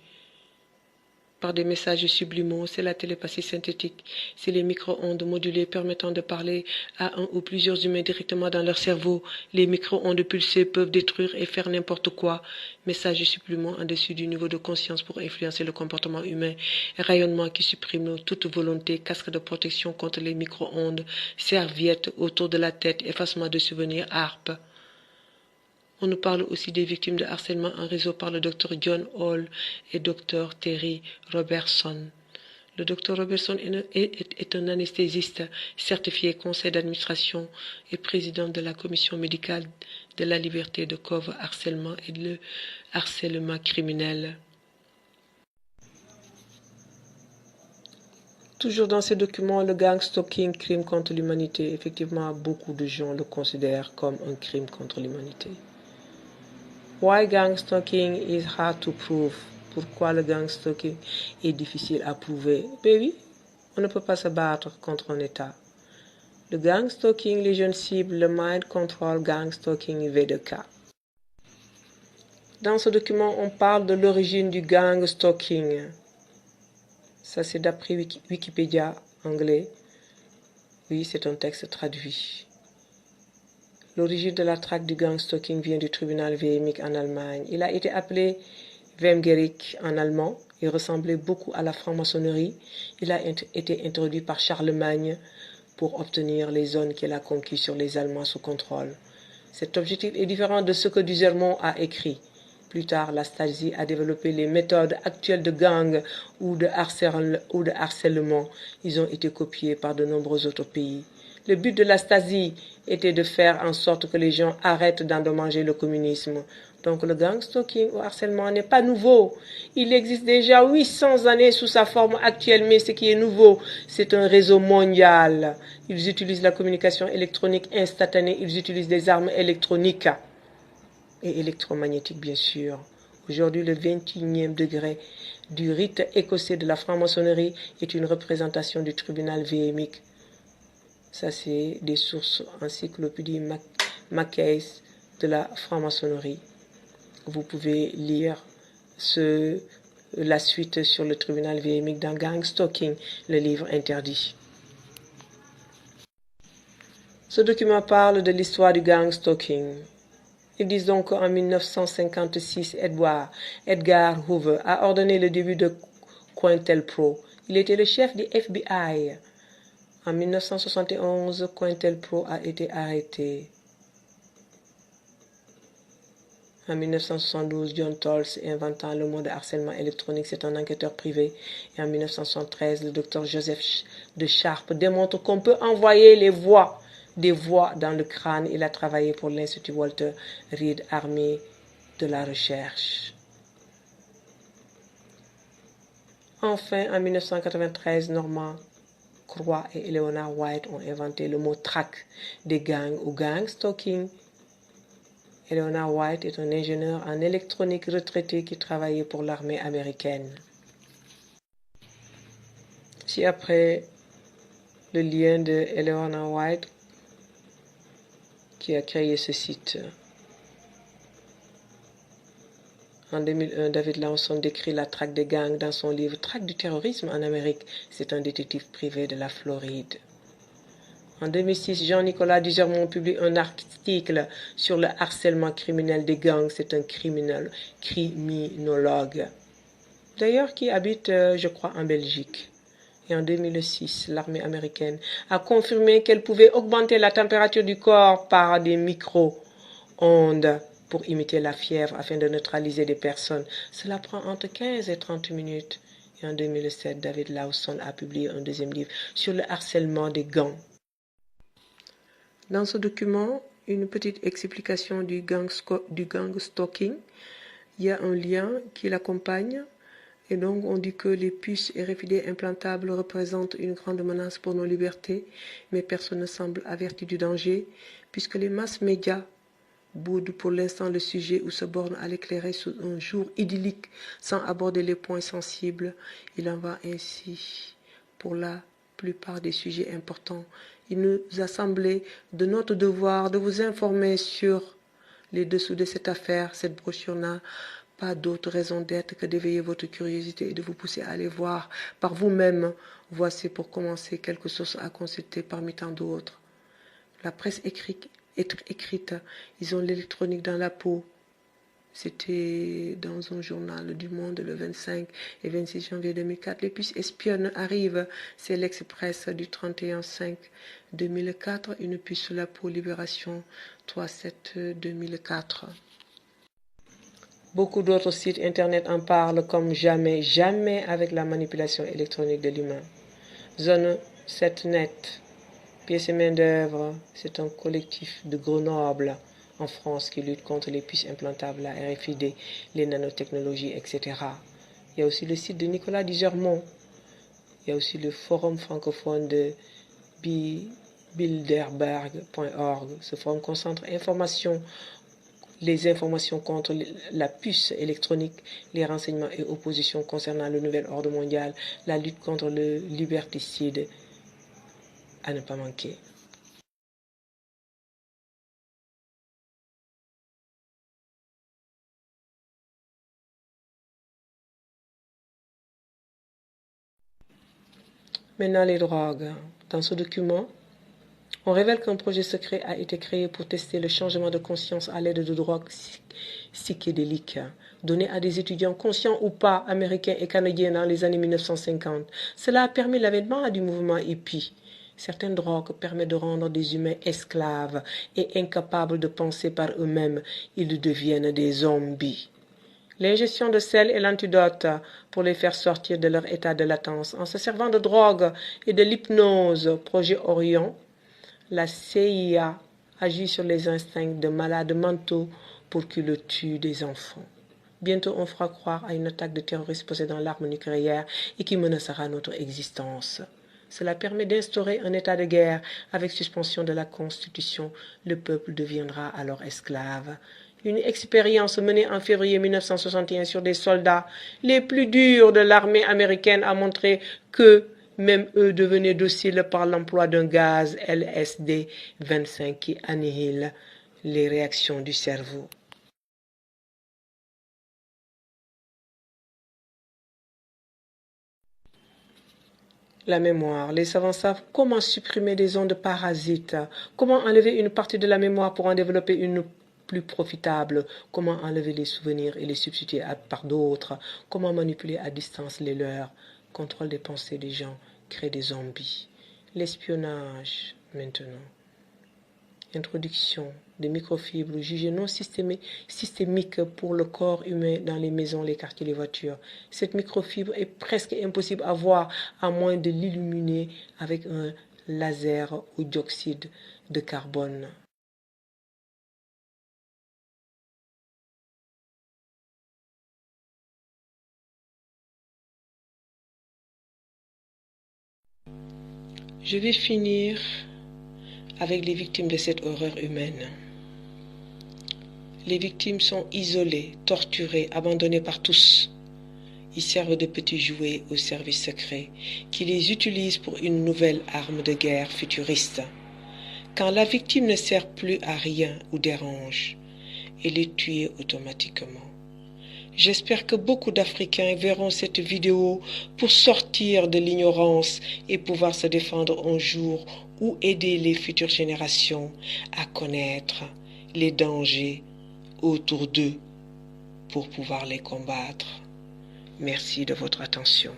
par des messages subliminaux. C'est la télépathie synthétique. C'est les micro-ondes modulées permettant de parler à un ou plusieurs humains directement dans leur cerveau. Les micro-ondes pulsées peuvent détruire et faire n'importe quoi. Messages subliminaux en-dessus du niveau de conscience pour influencer le comportement humain. Rayonnement qui supprime toute volonté. Casque de protection contre les micro-ondes. Serviette autour de la tête. Effacement de souvenirs. Harpe. On nous parle aussi des victimes de harcèlement en réseau par le Dr John Hall et Dr Terry Robertson. Le Dr Robertson est un anesthésiste certifié conseil d'administration et président de la commission médicale de la liberté de couvre harcèlement et le harcèlement criminel. Toujours dans ces documents, le gang stalking, crime contre l'humanité. Effectivement, beaucoup de gens le considèrent comme un crime contre l'humanité. Why gang stalking is hard to prove? Pourquoi le gang stalking est difficile à prouver? Ben oui, on ne peut pas se battre contre un État. Le gang stalking, les jeunes cibles, le mind control, gang stalking, V2K. Dans ce document, on parle de l'origine du gang stalking. Ça, c'est d'après Wikipédia anglais. Oui, c'est un texte traduit. L'origine de la traque du gang stalking vient du tribunal Weimig en Allemagne. Il a été appelé Weimgericht en allemand. Il ressemblait beaucoup à la franc-maçonnerie. Il a été introduit par Charlemagne pour obtenir les zones qu'elle a conquises sur les Allemands sous contrôle. Cet objectif est différent de ce que Dusermont a écrit. Plus tard, la Stasi a développé les méthodes actuelles de gang ou de harcèlement. Ils ont été copiés par de nombreux autres pays. Le but de la Stasi était de faire en sorte que les gens arrêtent d'endommager le communisme. Donc le gang stalking ou harcèlement n'est pas nouveau. Il existe déjà 800 années sous sa forme actuelle, mais ce qui est nouveau, c'est un réseau mondial. Ils utilisent la communication électronique instantanée, ils utilisent des armes électroniques et électromagnétiques, bien sûr. Aujourd'hui, le 21e degré du rite écossais de la franc-maçonnerie est une représentation du tribunal véhémique. Ça, c'est des sources encyclopédie Mackay de la franc-maçonnerie. Vous pouvez lire la suite sur le tribunal véhémique dans Gang Stalking, le livre interdit. Ce document parle de l'histoire du gang stalking. Ils disent donc qu'en 1956, Edgar Hoover a ordonné le début de COINTELPRO. Il était le chef du FBI. En 1971, COINTELPRO a été arrêté. En 1972, John Tolles, inventant le mot de harcèlement électronique, c'est un enquêteur privé. Et en 1973, le docteur Joseph de Sharp démontre qu'on peut envoyer des voix dans le crâne. Il a travaillé pour l'Institut Walter Reed, armée de la recherche. Enfin, en 1993, Norman Croix et Eleanor White ont inventé le mot track des gangs ou gang stalking. Eleanor White est un ingénieur en électronique retraité qui travaillait pour l'armée américaine. Si après le lien de Eleanor White qui a créé ce site. En 2001, David Lawson décrit la traque des gangs dans son livre Traque du terrorisme en Amérique. C'est un détective privé de la Floride. En 2006, Jean-Nicolas Dusermont publie un article sur le harcèlement criminel des gangs. C'est un criminologue. D'ailleurs, qui habite, je crois, en Belgique. Et en 2006, l'armée américaine a confirmé qu'elle pouvait augmenter la température du corps par des micro-ondes pour imiter la fièvre afin de neutraliser des personnes. Cela prend entre 15 et 30 minutes. Et en 2007, David Lawson a publié un deuxième livre sur le harcèlement des gangs. Dans ce document, une petite explication du gang stalking. Il y a un lien qui l'accompagne. Et donc, on dit que les puces RFID implantables représentent une grande menace pour nos libertés, mais personne ne semble averti du danger, puisque les masses médias boudent pour l'instant le sujet ou se bornent à l'éclairer sous un jour idyllique sans aborder les points sensibles. Il en va ainsi pour la plupart des sujets importants. Il nous a semblé de notre devoir de vous informer sur les dessous de cette affaire. Cette brochure n'a pas d'autre raison d'être que d'éveiller votre curiosité et de vous pousser à aller voir par vous-même. Voici pour commencer quelques sources à consulter parmi tant d'autres. La presse écrite, ils ont l'électronique dans la peau. C'était dans un journal du Monde le 25 et 26 janvier 2004. Les puces espionnes arrivent. C'est l'Express du 31/5/2004. Une puce sur la peau, Libération 3/7/2004. Beaucoup d'autres sites internet en parlent comme jamais avec la manipulation électronique de l'humain. Zone 7net, pièces et main d'œuvre, c'est un collectif de Grenoble en France qui lutte contre les puces implantables, la RFID, les nanotechnologies, etc. Il y a aussi le site de Nicolas Dusermont. Il y a aussi le forum francophone de bilderberg.org. Ce forum concentre les informations contre la puce électronique, les renseignements et oppositions concernant le nouvel ordre mondial, la lutte contre le liberticide, à ne pas manquer. Maintenant, les drogues. Dans ce document, on révèle qu'un projet secret a été créé pour tester le changement de conscience à l'aide de drogues psychédéliques, données à des étudiants conscients ou pas, américains et canadiens dans les années 1950. Cela a permis l'avènement du mouvement hippie. Certaines drogues permettent de rendre des humains esclaves et incapables de penser par eux-mêmes. Ils deviennent des zombies. L'ingestion de sel est l'antidote pour les faire sortir de leur état de latence. En se servant de drogue et de l'hypnose, projet Orion, la CIA agit sur les instincts de malades mentaux pour qu'ils tuent des enfants. Bientôt, on fera croire à une attaque de terroristes possédant l'arme nucléaire et qui menacera notre existence. Cela permet d'instaurer un état de guerre avec suspension de la Constitution. Le peuple deviendra alors esclave. Une expérience menée en février 1961 sur des soldats les plus durs de l'armée américaine a montré que même eux devenaient dociles par l'emploi d'un gaz LSD-25 qui annihile les réactions du cerveau. La mémoire. Les savants savent comment supprimer des ondes parasites, comment enlever une partie de la mémoire pour en développer une plus profitable, comment enlever les souvenirs et les substituer par d'autres, comment manipuler à distance les leurs, contrôle des pensées des gens, créer des zombies. L'espionnage, maintenant. Introduction des microfibres jugées non systémiques pour le corps humain dans les maisons, les quartiers, les voitures. Cette microfibre est presque impossible à voir à moins de l'illuminer avec un laser ou dioxyde de carbone. Je vais finir avec les victimes de cette horreur humaine. Les victimes sont isolées, torturées, abandonnées par tous. Ils servent de petits jouets au service secret qui les utilisent pour une nouvelle arme de guerre futuriste. Quand la victime ne sert plus à rien ou dérange, elle est tuée automatiquement. J'espère que beaucoup d'Africains verront cette vidéo pour sortir de l'ignorance et pouvoir se défendre un jour ou aider les futures générations à connaître les dangers autour d'eux pour pouvoir les combattre. Merci de votre attention.